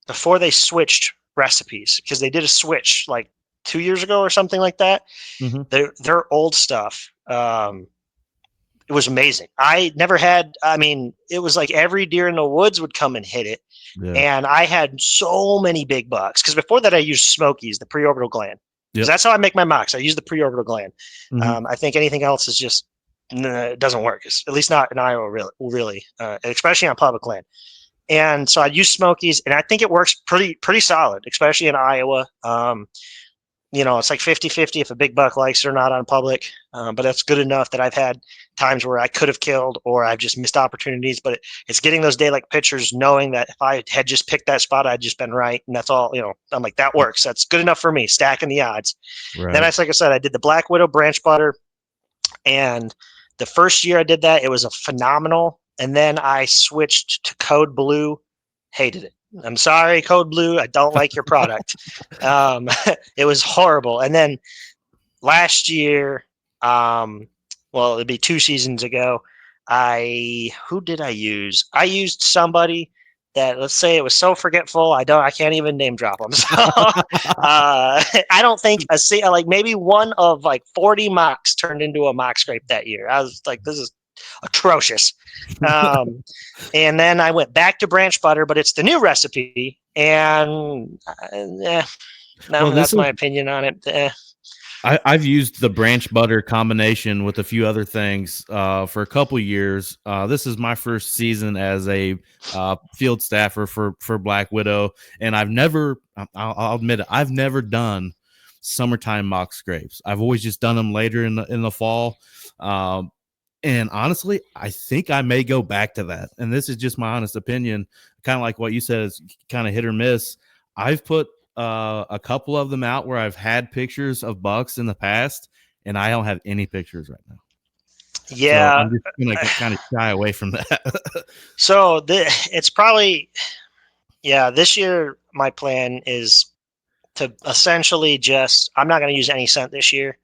before they switched recipes, because they did a switch like 2 years ago or something like that. Mm-hmm. Their old stuff. It was amazing. It was like every deer in the woods would come and hit it. Yeah. And I had so many big bucks, because before that I used Smokies, the preorbital gland. Because that's how I make my mocks. I use the preorbital gland. Mm-hmm. I think anything else is just it doesn't work. At least not in Iowa, really, especially on public land. And so I use Smokies, and I think it works pretty solid, especially in Iowa. it's like 50-50 if a big buck likes it or not on public. But that's good enough that I've had times where I could have killed or I've just missed opportunities. But it's getting those daylight pictures, knowing that if I had just picked that spot, I'd just been right. And that's all, I'm like, that works. That's good enough for me, stacking the odds. Then, Right. like I said, I did the Black Widow branch butter. And the first year I did that, it was a phenomenal. And then I switched to Code Blue, hated it. I'm sorry, Code Blue. I don't like your product. It was horrible. And then last year, well, it'd be 2 seasons ago. Who did I use? I used somebody that, let's say, it was so forgetful. I can't even name drop them. So I don't think like maybe one of like 40 mocks turned into a mock scrape that year. I was like, this is atrocious. And then I went back to branch butter, but it's the new recipe, and Well, that's my opinion on it. I've used the branch butter combination with a few other things for a couple years. This is my first season as a field staffer for Black Widow, and I'll admit it, I've never done summertime mock scrapes. I've always just done them later in the fall. And honestly, I think I may go back to that. And this is just my honest opinion, kind of like what you said, is kind of hit or miss. I've put a couple of them out where I've had pictures of bucks in the past, and I don't have any pictures right now. So Yeah. I'm just gonna kind of shy away from that. So it's probably, this year my plan is to essentially I'm not going to use any scent this year.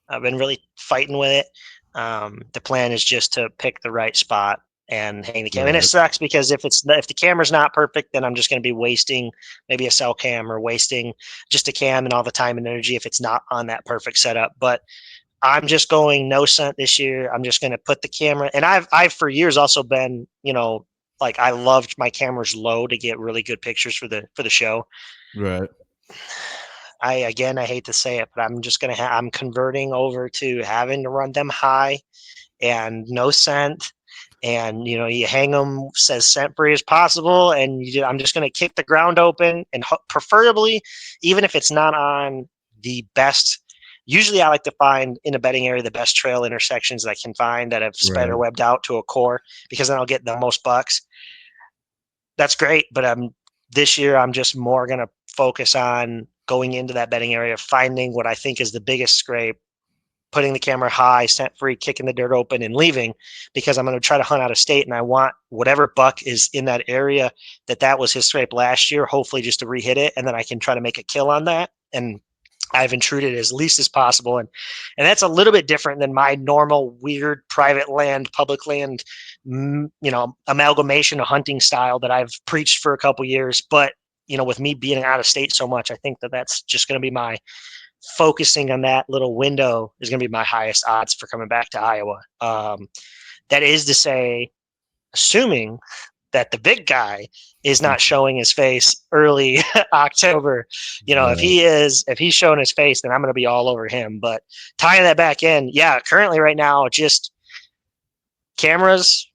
I've been really fighting with it. The plan is just to pick the right spot and hang the camera. And it Right. sucks because if the camera's not perfect, then I'm just going to be wasting maybe a cell cam or wasting just a cam and all the time and energy if it's not on that perfect setup. But I'm just going no scent this year. I'm just going to put the camera, and I've for years also been, like I loved my cameras low to get really good pictures for the show. Right. I hate to say it, but I'm just I'm converting over to having to run them high and no scent, and you hang them as scent free as possible, and I'm just going to kick the ground open, and preferably, even if it's not on the best. Usually, I like to find in a bedding area the best trail intersections that I can find that have spider Right. webbed out to a core, because then I'll get the most bucks. That's great, but this year I'm just more going to focus on going into that bedding area, finding what I think is the biggest scrape, putting the camera high, scent free, kicking the dirt open, and leaving, because I'm going to try to hunt out of state, and I want whatever buck is in that area that was his scrape last year, hopefully just to re-hit it, and then I can try to make a kill on that. And I've intruded as least as possible, and that's a little bit different than my normal weird private land, public land, amalgamation of hunting style that I've preached for a couple years. But with me being out of state so much, I think that's just going to be my focusing on that little window is going to be my highest odds for coming back to Iowa. That is to say, assuming that the big guy is not showing his face early October. Right. If he's showing his face, then I'm going to be all over him. But tying that back in, currently right now, just cameras.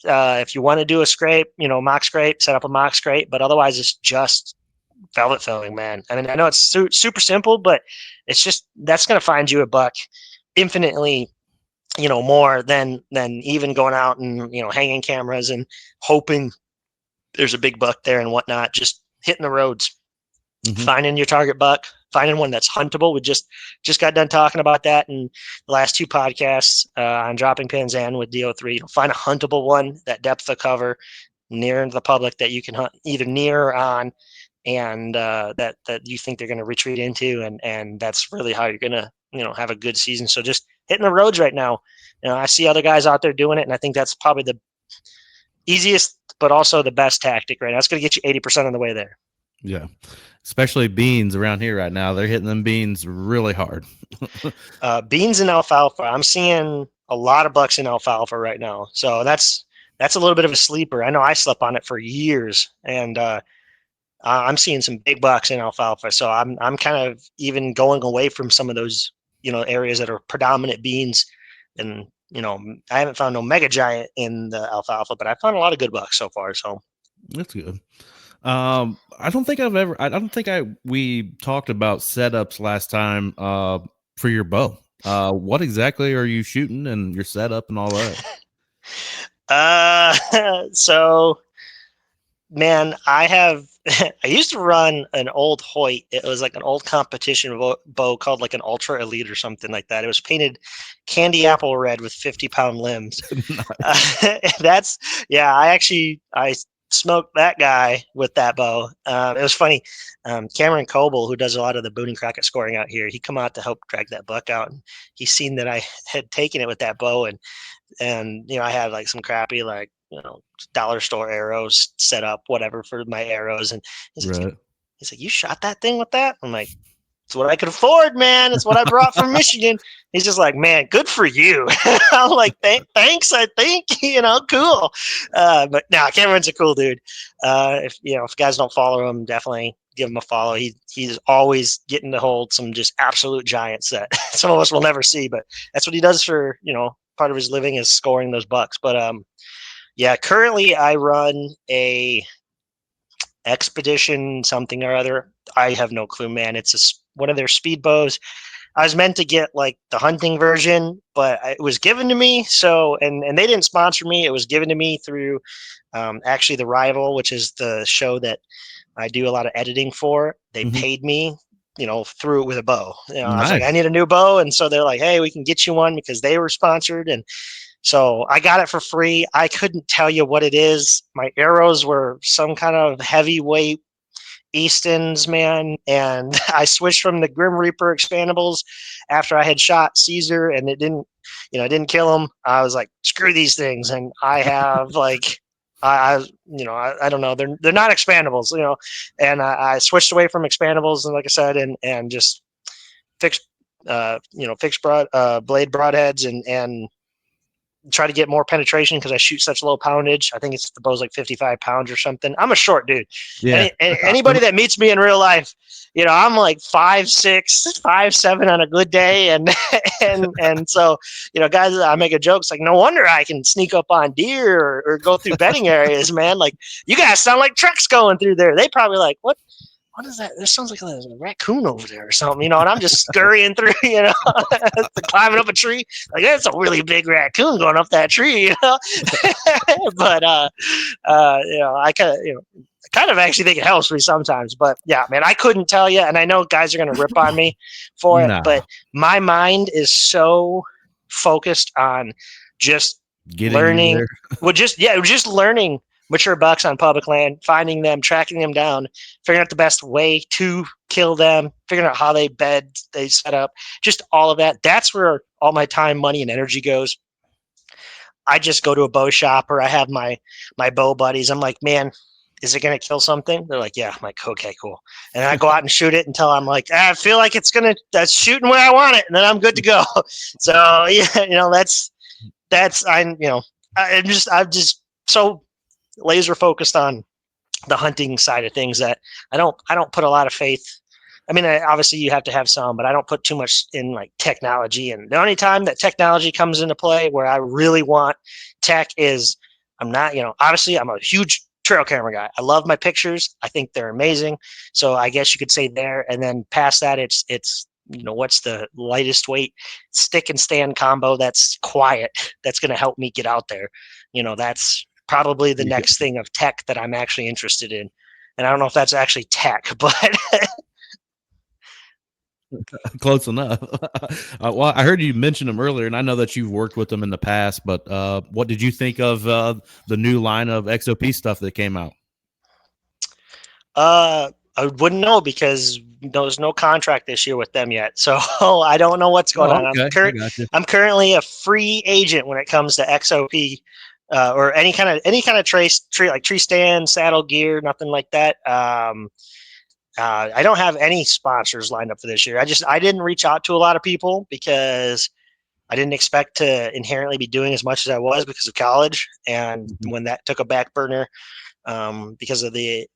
If you want to do a scrape, mock scrape, set up a mock scrape, but otherwise it's just velvet filling, man. I mean, I know it's super simple, but it's just, that's going to find you a buck infinitely, more than even going out and, hanging cameras and hoping there's a big buck there and whatnot. Just hitting the roads, finding your target buck, finding one that's huntable. We just got done talking about that in the last 2 podcasts on dropping pins and with DO3. Find a huntable one, that depth of cover near the public that you can hunt either near or on, and that you think they're going to retreat into, and that's really how you're going to have a good season. So just hitting the roads right now. I see other guys out there doing it, and I think that's probably the easiest but also the best tactic right now. That's going to get you 80% on the way there. Yeah. Especially beans around here right now. They're hitting them beans really hard. Beans and alfalfa. I'm seeing a lot of bucks in alfalfa right now. So that's a little bit of a sleeper. I know I slept on it for years, and I'm seeing some big bucks in alfalfa. So I'm kind of even going away from some of those, areas that are predominant beans. And, I haven't found no mega giant in the alfalfa, but I found a lot of good bucks so far. So That's good. I don't think I don't think we talked about setups last time for your bow. What exactly are you shooting and your setup and all that? So man, I used to run an old Hoyt. It was like an old competition bow called like an Ultra Elite or something like that. It was painted candy apple red with 50-pound limbs. That's yeah. I smoked that guy with that bow. It was funny. Cameron Coble, who does a lot of the Boone and Crockett scoring out here, he come out to help drag that buck out, and he seen that I had taken it with that bow, and I had like some crappy like dollar store arrows set up, whatever, for my arrows, and he's like, Right. you shot that thing with that? I'm like, it's what I could afford, man. It's what I brought from Michigan. He's just like, man, good for you. I'm like, thanks. I think, cool. But no, Cameron's a cool dude. If guys don't follow him, definitely give him a follow. He's always getting to hold some just absolute giants that some of us will never see. But that's what he does for part of his living is scoring those bucks. But yeah, currently I run a expedition something or other. I have no clue, man. It's one of their speed bows. I was meant to get like the hunting version, but it was given to me. So, and they didn't sponsor me. It was given to me through actually the Rival, which is the show that I do a lot of editing for. They Mhm. paid me, through it with a bow. I was like, I Nice. need a new bow, and so they're like, hey, we can get you one because they were sponsored, and so I got it for free. I couldn't tell you what it is. My arrows were some kind of heavyweight Easton's, man, and I switched from the Grim Reaper expandables after I had shot Caesar, and it didn't kill him. I was like, screw these things, and I have like, I don't know, they're not expandables, and I switched away from expandables, and like I said, and just fixed, fixed blade broadheads, and try to get more penetration because I shoot such low poundage. I think it's the bow's like 55 pounds or something. I'm a short dude. Yeah. Anybody that meets me in real life, I'm like 5'6", 5'7" on a good day, and and so guys, I make a joke. It's like, no wonder I can sneak up on deer or go through bedding areas, man. Like, you guys sound like trucks going through there. They probably like, what is that? This sounds like a raccoon over there or something, and I'm just scurrying through, climbing up a tree. Like, that's a really big raccoon going up that tree, but, I kind of actually think it helps me sometimes. But yeah, man, I couldn't tell you. And I know guys are going to rip on me for it, Nah. but my mind is so focused on just Getting in learning. there. Just learning mature bucks on public land, finding them, tracking them down, figuring out the best way to kill them, figuring out how they bed, they set up, just all of that. That's where all my time, money, and energy goes. I just go to a bow shop, or I have my bow buddies. I'm like, man, is it going to kill something? They're like, yeah. I'm like, okay, cool. And I go out and shoot it until I'm like, I feel like that's shooting where I want it, and then I'm good to go. So yeah, I'm just so laser focused on the hunting side of things that I don't put a lot of faith. I mean, obviously you have to have some, but I don't put too much in like technology. And the only time that technology comes into play where I really want tech is I'm not, obviously I'm a huge trail camera guy. I love my pictures. I think they're amazing. So I guess you could say there. And then past that, it's what's the lightest weight stick and stand combo that's quiet, that's going to help me get out there. That's probably the Yeah. next thing of tech that I'm actually interested in. And I don't know if that's actually tech, but Close enough. Well, I heard you mention them earlier, and I know that you've worked with them in the past. But what did you think of the new line of XOP stuff that came out? I wouldn't know because there's no contract this year with them yet. So I don't know what's going Oh, on. okay, I got you. I'm currently a free agent when it comes to XOP, or any kind of tree, like tree stand, saddle gear, nothing like that. I don't have any sponsors lined up for this year. I didn't reach out to a lot of people because I didn't expect to inherently be doing as much as I was because of college. And Mhm. when that took a back burner, because of the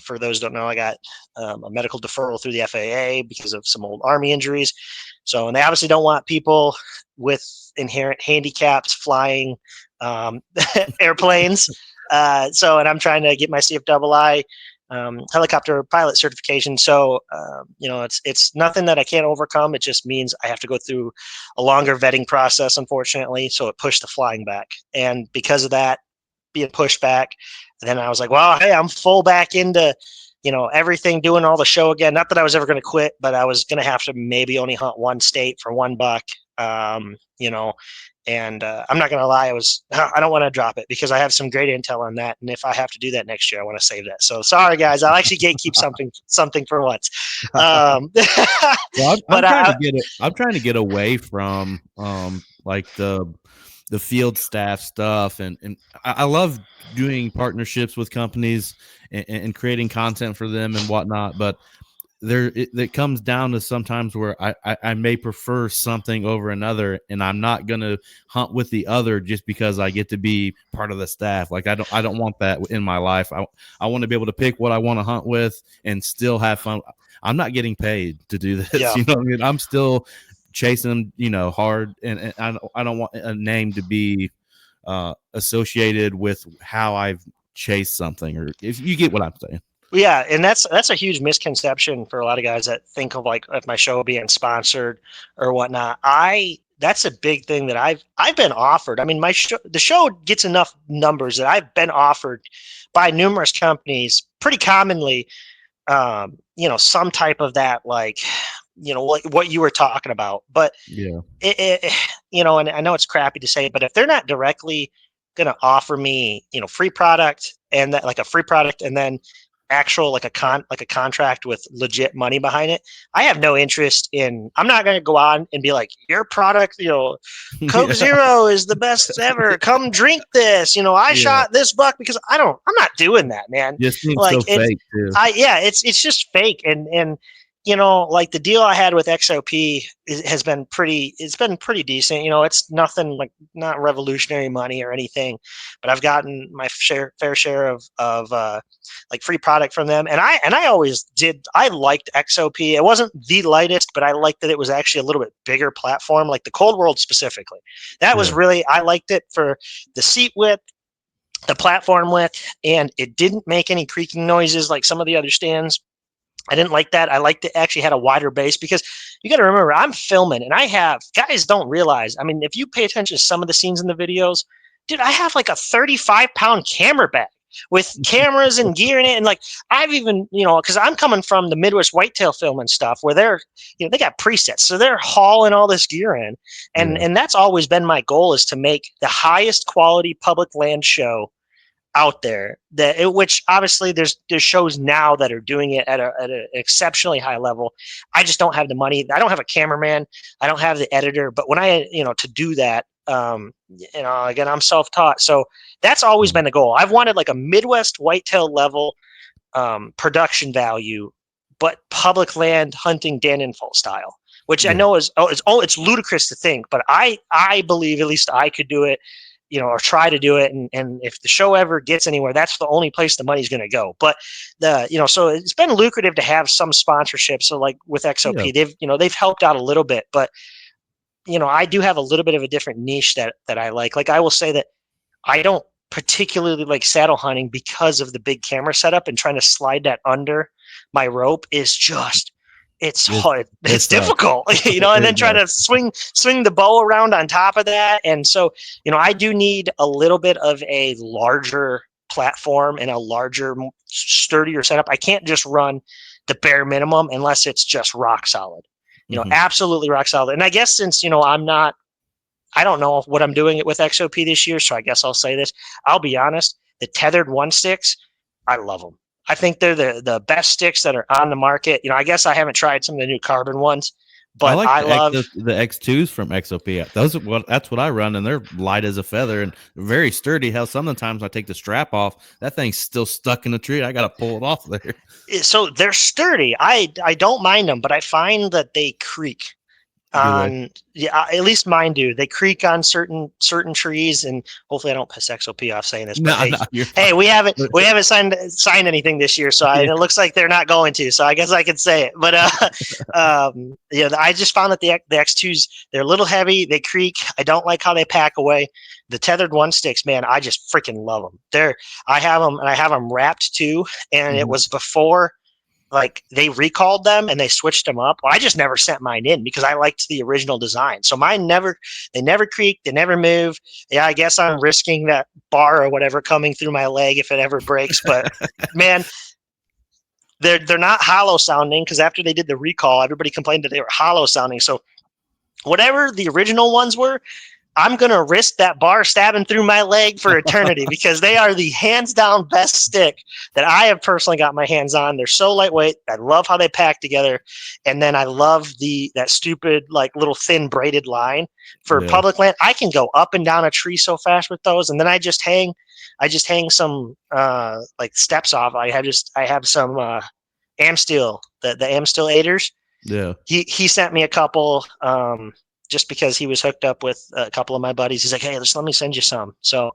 for those who don't know, I got a medical deferral through the FAA because of some old Army injuries. So, and they obviously don't want people with inherent handicaps flying airplanes. And I'm trying to get my CFII helicopter pilot certification. So, it's nothing that I can't overcome. It just means I have to go through a longer vetting process, unfortunately. So it pushed the flying back. And because of that being pushed back, then I was like, well, hey, I'm full back into, everything, doing all the show again. Not that I was ever going to quit, but I was going to have to maybe only hunt one state for $1. And I'm not going to lie, I don't want to drop it because I have some great intel on that. And if I have to do that next year, I want to save that. So sorry, guys, I'll actually gatekeep something for once. Well, I'm trying to get away from like the field staff stuff, and I love doing partnerships with companies and creating content for them and whatnot, but it comes down to sometimes where I may prefer something over another, and I'm not going to hunt with the other just because I get to be part of the staff. Like I don't want that in my life. I want to be able to pick what I want to hunt with and still have fun. I'm not getting paid to do this. Yeah. You know what I mean? I'm still chasing them, hard, and I don't want a name to be associated with how I've chased something, or if you get what I'm saying. Yeah, and that's a huge misconception for a lot of guys that think of like if my show being sponsored or whatnot. That's a big thing that I've been offered. I mean, the show gets enough numbers that I've been offered by numerous companies pretty commonly. Some type of that, like, what you were talking about. But yeah, and I know it's crappy to say, but if they're not directly going to offer me, free product and that like a free product and then actual like a contract with legit money behind it, I have no interest in. I'm not going to go on and be like, your product, Coke Zero is the best ever. Come drink this. I shot this buck because I'm not doing that, man. It seems like so fake too. It's just fake. And like the deal I had with XOP has been pretty decent. It's nothing like not revolutionary money or anything, but I've gotten my fair share of like free product from them. And I always did. I liked XOP. It wasn't the lightest, but I liked that it was actually a little bit bigger platform, like the Cold World specifically. That was really, I liked it for the seat width, the platform width, and it didn't make any creaking noises like some of the other stands. I didn't like that. I liked it actually had a wider base because you got to remember I'm filming and guys don't realize. I mean, if you pay attention to some of the scenes in the videos, dude, I have like a 35-pound camera bag with cameras and gear in it. And like, I've even, cause I'm coming from the Midwest whitetail film and stuff where they got presets. So they're hauling all this gear in. And that's always been my goal, is to make the highest quality public land show out there, which obviously there's shows now that are doing it at an exceptionally high level. I just don't have the money. I don't have a cameraman. I don't have the editor. But when to do that, again, I'm self-taught. So that's always been the goal. I've wanted like a Midwest whitetail level production value, but public land hunting Dan Infalt style, which I know it's ludicrous to think, but I believe at least I could do it, or try to do it. And if the show ever gets anywhere, that's the only place the money's going to go. But so it's been lucrative to have some sponsorship. So like with XOP, they've helped out a little bit, but I do have a little bit of a different niche that I like. Like I will say that I don't particularly like saddle hunting because of the big camera setup, and trying to slide that under my rope is just, it's hard. It's difficult, and then try to swing the bow around on top of that. And so, I do need a little bit of a larger platform and a larger, sturdier setup. I can't just run the bare minimum unless it's just rock solid, absolutely rock solid. And I guess since, I don't know what I'm doing it with XOP this year, so I guess I'll say this. I'll be honest, the tethered one sticks, I love them. I think they're the best sticks that are on the market. I guess I haven't tried some of the new carbon ones, but I love the X2s from XOP. That's what I run, and they're light as a feather and very sturdy. Hell, sometimes I take the strap off, that thing's still stuck in the tree. I got to pull it off there. So they're sturdy. I don't mind them, but I find that they creak. Yeah, at least mine do. They creak on certain trees, and hopefully I don't piss XOP off saying this, but No, no, you're hey, fine. we haven't signed anything this year, so Yeah. and it looks like they're not going to, so I guess I could say it. But yeah, I just found that the X2s, they're a little heavy, they creak. I don't like how they pack away. The tethered one sticks, man, I just freaking love them. I have them, and I have them wrapped too, and it Mhm. was before like they recalled them and they switched them up. Well, I just never sent mine in because I liked the original design. So they never creak, they never move. Yeah, I guess I'm risking that bar or whatever coming through my leg if it ever breaks. But man, they're not hollow sounding because after they did the recall, everybody complained that they were hollow sounding. So whatever the original ones were, I'm going to risk that bar stabbing through my leg for eternity because they are the hands down best stick that I have personally got my hands on. They're so lightweight. I love how they pack together. And then I love that stupid, like little thin braided line for Yeah. public land. I can go up and down a tree so fast with those. And then I just hang some, like steps off. I have some, Amsteel, the Amsteel 8ers. Yeah. He sent me a couple, just because he was hooked up with a couple of my buddies. He's like, hey, let me send you some. So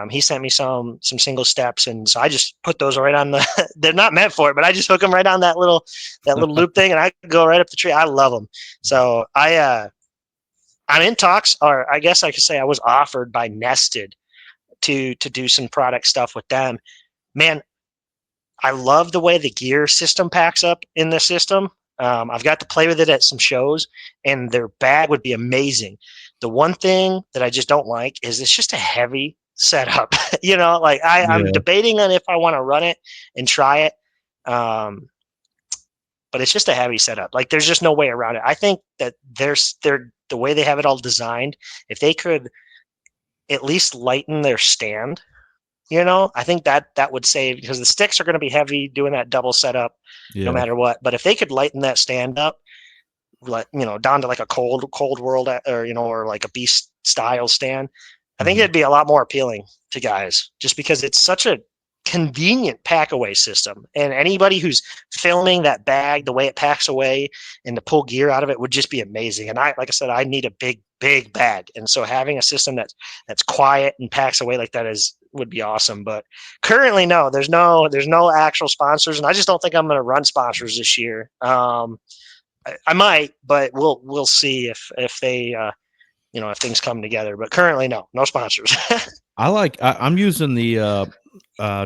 he sent me some single steps, and so I just put those right on the. They're not meant for it, but I just hook them right on that little loop thing, and I go right up the tree. I love them. So I'm in talks, or I guess I could say I was offered by Nested to do some product stuff with them. Man, I love the way the gear system packs up in the system. I've got to play with it at some shows, and their bag would be amazing. The one thing that I just don't like is it's just a heavy setup. Like I'm Yeah. debating on if I want to run it and try it, but it's just a heavy setup. Like there's just no way around it. I think that they're the way they have it all designed. If they could at least lighten their stand, I think that would save because the sticks are going to be heavy doing that double setup no Yeah. matter what. But if they could lighten that stand up, like down to like a cold world or like a beast style stand, I think Mhm. it'd be a lot more appealing to guys just because it's such a convenient pack away system. And anybody who's filming that bag, the way it packs away and to pull gear out of it would just be amazing. And like I said, I need a big bag. And so having a system that's quiet and packs away like that would be awesome. But currently, no, there's no actual sponsors, and I just don't think I'm going to run sponsors this year. I might, but we'll see if they if things come together. But currently, no sponsors. I'm using the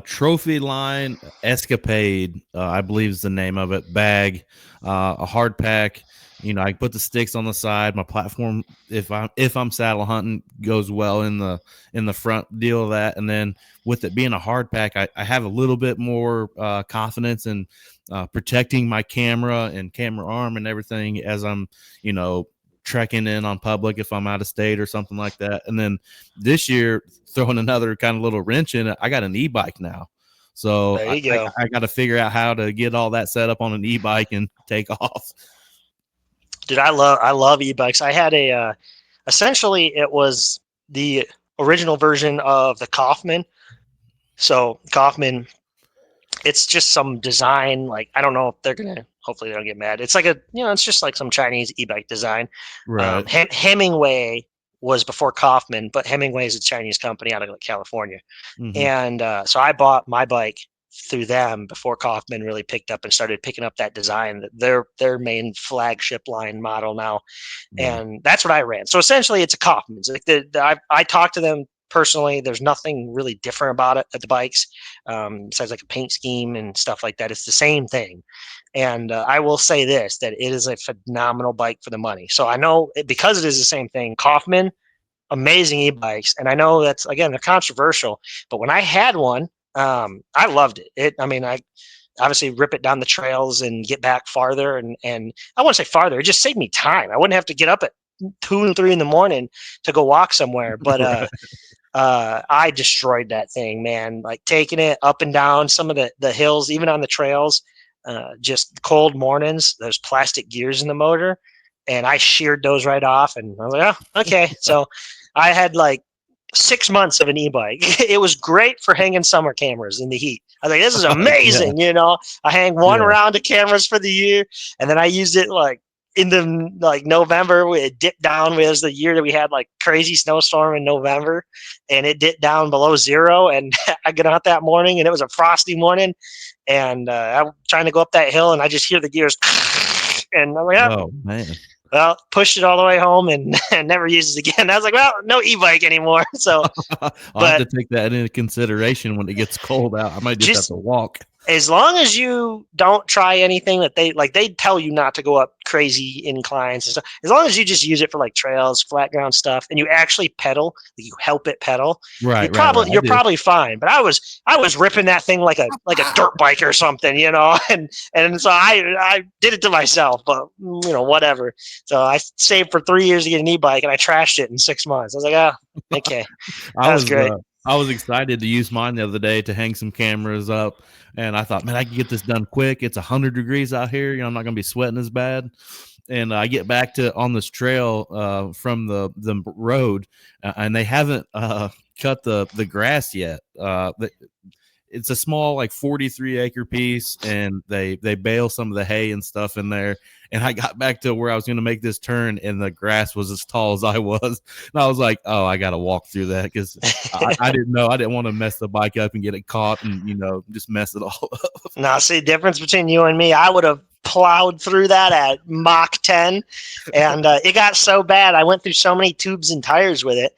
trophy line escapade, I believe is the name of it, bag, a hard pack. I put the sticks on the side. My platform, if I'm saddle hunting, goes well in the front deal of that. And then with it being a hard pack, I have a little bit more confidence in protecting my camera and camera arm and everything as I'm, trekking in on public if I'm out of state or something like that. And then this year, throwing another kind of little wrench in it, I got an e-bike now. So There I, you I, go. I got to figure out how to get all that set up on an e-bike and take off. Dude, I love e-bikes. I had essentially it was the original version of the Kaufman. So Kaufman, it's just some design. Like I don't know if they're gonna. Hopefully they don't get mad. It's like it's just like some Chinese e-bike design. Right. Hemingway was before Kaufman, but Hemingway is a Chinese company out of like California. Mm-hmm. And so I bought my bike through them before Kaufman really picked up and started picking up that design. Their main flagship line model now, Yeah. and that's what I ran. So essentially, it's a Kaufman. It's like I talked to them personally. There's nothing really different about it at the bikes, besides like a paint scheme and stuff like that. It's the same thing. And I will say this: that it is a phenomenal bike for the money. So I know because it is the same thing. Kaufman, amazing e-bikes, and I know that's again they're controversial, but when I had one, I loved it. I obviously rip it down the trails and get back farther, and I want to say farther. It just saved me time. I wouldn't have to get up at 2 and 3 in the morning to go walk somewhere. But Right. I destroyed that thing, man. Like taking it up and down some of the hills, even on the trails. Just cold mornings. There's plastic gears in the motor, and I sheared those right off. And I was like, oh, okay. So I had like 6 months of an e-bike. It was great for hanging summer cameras in the heat. I was like, this is Yeah. amazing. I hang one Yeah. round of cameras for the year, and then I used it like in the like November, it dipped down. It was the year that we had like crazy snowstorm in November, and it dipped down below zero. And I get out that morning, and it was a frosty morning, and I'm trying to go up that hill, and I just hear the gears, and I'm like, Oh man. well, pushed it all the way home and, and never used it again. I was like, well, no e-bike anymore. So, I'll have but to take that into consideration when it gets cold out. I might just have just to walk. as long as you don't try anything that they tell you not to go up crazy inclines and stuff, as long as you just use it for like trails, flat ground stuff, and you actually pedal, you help it pedal, Right. I you're do. probably fine. But I was ripping that thing like a dirt bike or something, and so I did it to myself, but whatever. So I saved for 3 years to get an e-bike, and I trashed it in 6 months. I was like, oh, okay, I that was was great. I was excited to use mine the other day to hang some cameras up, and I thought, man, I can get this done quick. It's 100 degrees out here. I'm not going to be sweating as bad. And I get back to on this trail from the road, and they haven't cut the grass yet. It's a small like 43-acre piece, and they bale some of the hay and stuff in there. And I got back to where I was going to make this turn, and the grass was as tall as I was, and I was like, oh, I got to walk through that because I didn't know. I didn't want to mess the bike up and get it caught and just mess it all up. Now, see, the difference between you and me, I would have plowed through that at Mach 10, and it got so bad. I went through so many tubes and tires with it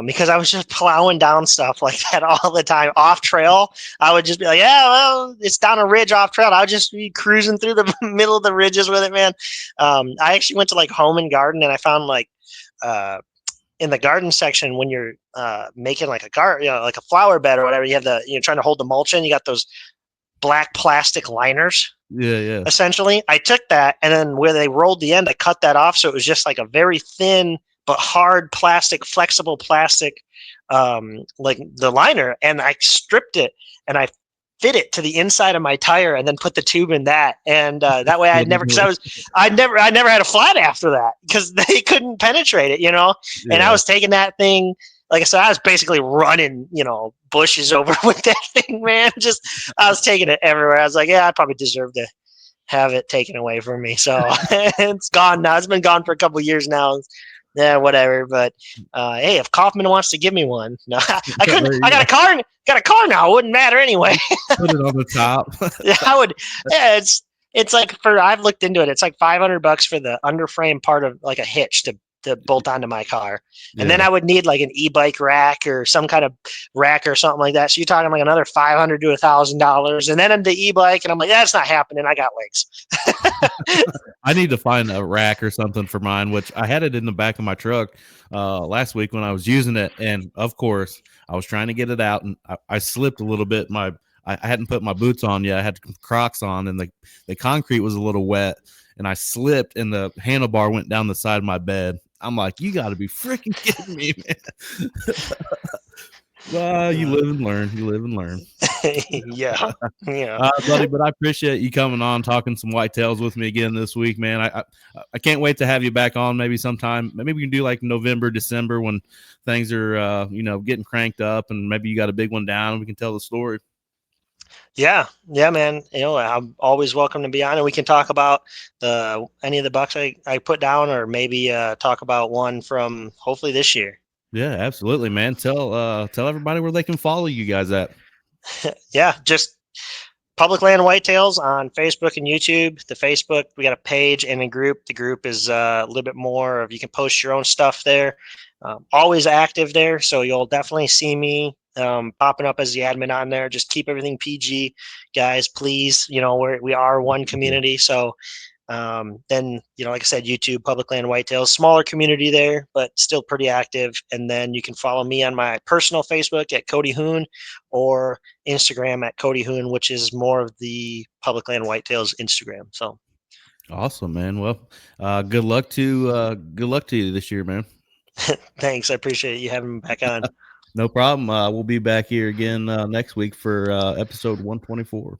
because I was just plowing down stuff like that all the time. Off trail, I would just be like, yeah, well, it's down a ridge off trail. I would just be cruising through the middle of the ridges with it, man. I actually went to like Home and Garden, and I found like in the garden section when you're making like a garden, like a flower bed or whatever, you have trying to hold the mulch in. You got those black plastic liners. Yeah. Essentially, I took that, and then where they rolled the end, I cut that off, so it was just like a very thin but hard plastic, flexible plastic, like the liner, and I stripped it and I fit it to the inside of my tire, and then put the tube in that, and that way I never had a flat after that because they couldn't penetrate it, Yeah. And I was taking that thing. Like I said, I was basically running, bushes over with that thing, man. I was taking it everywhere. I was like, yeah, I probably deserve to have it taken away from me. So it's gone now. It's been gone for a couple of years now. Yeah, whatever. But hey, if Kaufman wants to give me one, no, I couldn't. I got a car. Got a car now. It wouldn't matter anyway. Put it on the top. Yeah, I would. Yeah, it's like I've looked into it. It's like $500 for the underframe part of like a hitch to bolt onto my car. And then I would need like an e-bike rack or some kind of rack or something like that. So you're talking like another $500 to $1,000. And then the e-bike, and I'm like, that's not happening. I got legs. I need to find a rack or something for mine, which I had it in the back of my truck last week when I was using it. And of course, I was trying to get it out, and I slipped a little bit. I hadn't put my boots on yet. I had Crocs on, and the concrete was a little wet, and I slipped, and the handlebar went down the side of my bed. I'm like, you got to be freaking kidding me, man. Well, you live and learn. You live and learn. Yeah. Buddy, but I appreciate you coming on, talking some whitetails with me again this week, man. I can't wait to have you back on maybe sometime. Maybe we can do like November, December when things are, getting cranked up, and maybe you got a big one down and we can tell the story. Yeah, man. I'm always welcome to be on, and we can talk about any of the bucks I put down, or maybe talk about one from hopefully this year. Yeah, absolutely, man. Tell everybody where they can follow you guys at. Yeah, just Public Land Whitetails on Facebook and YouTube. The Facebook, we got a page and a group. The group is a little bit more of, you can post your own stuff there. Always active there, so you'll definitely see me popping up as the admin on there. Just keep everything PG, guys, please. We are one community, so then like I said, YouTube, Public Land Whitetails, smaller community there, but still pretty active. And then you can follow me on my personal Facebook at Cody Huhn, or Instagram at Cody Huhn, which is more of the Public Land Whitetails Instagram. So awesome, man. Well, good luck to you this year, man. Thanks. I appreciate you having me back on. No problem. We'll be back here again next week for episode 124.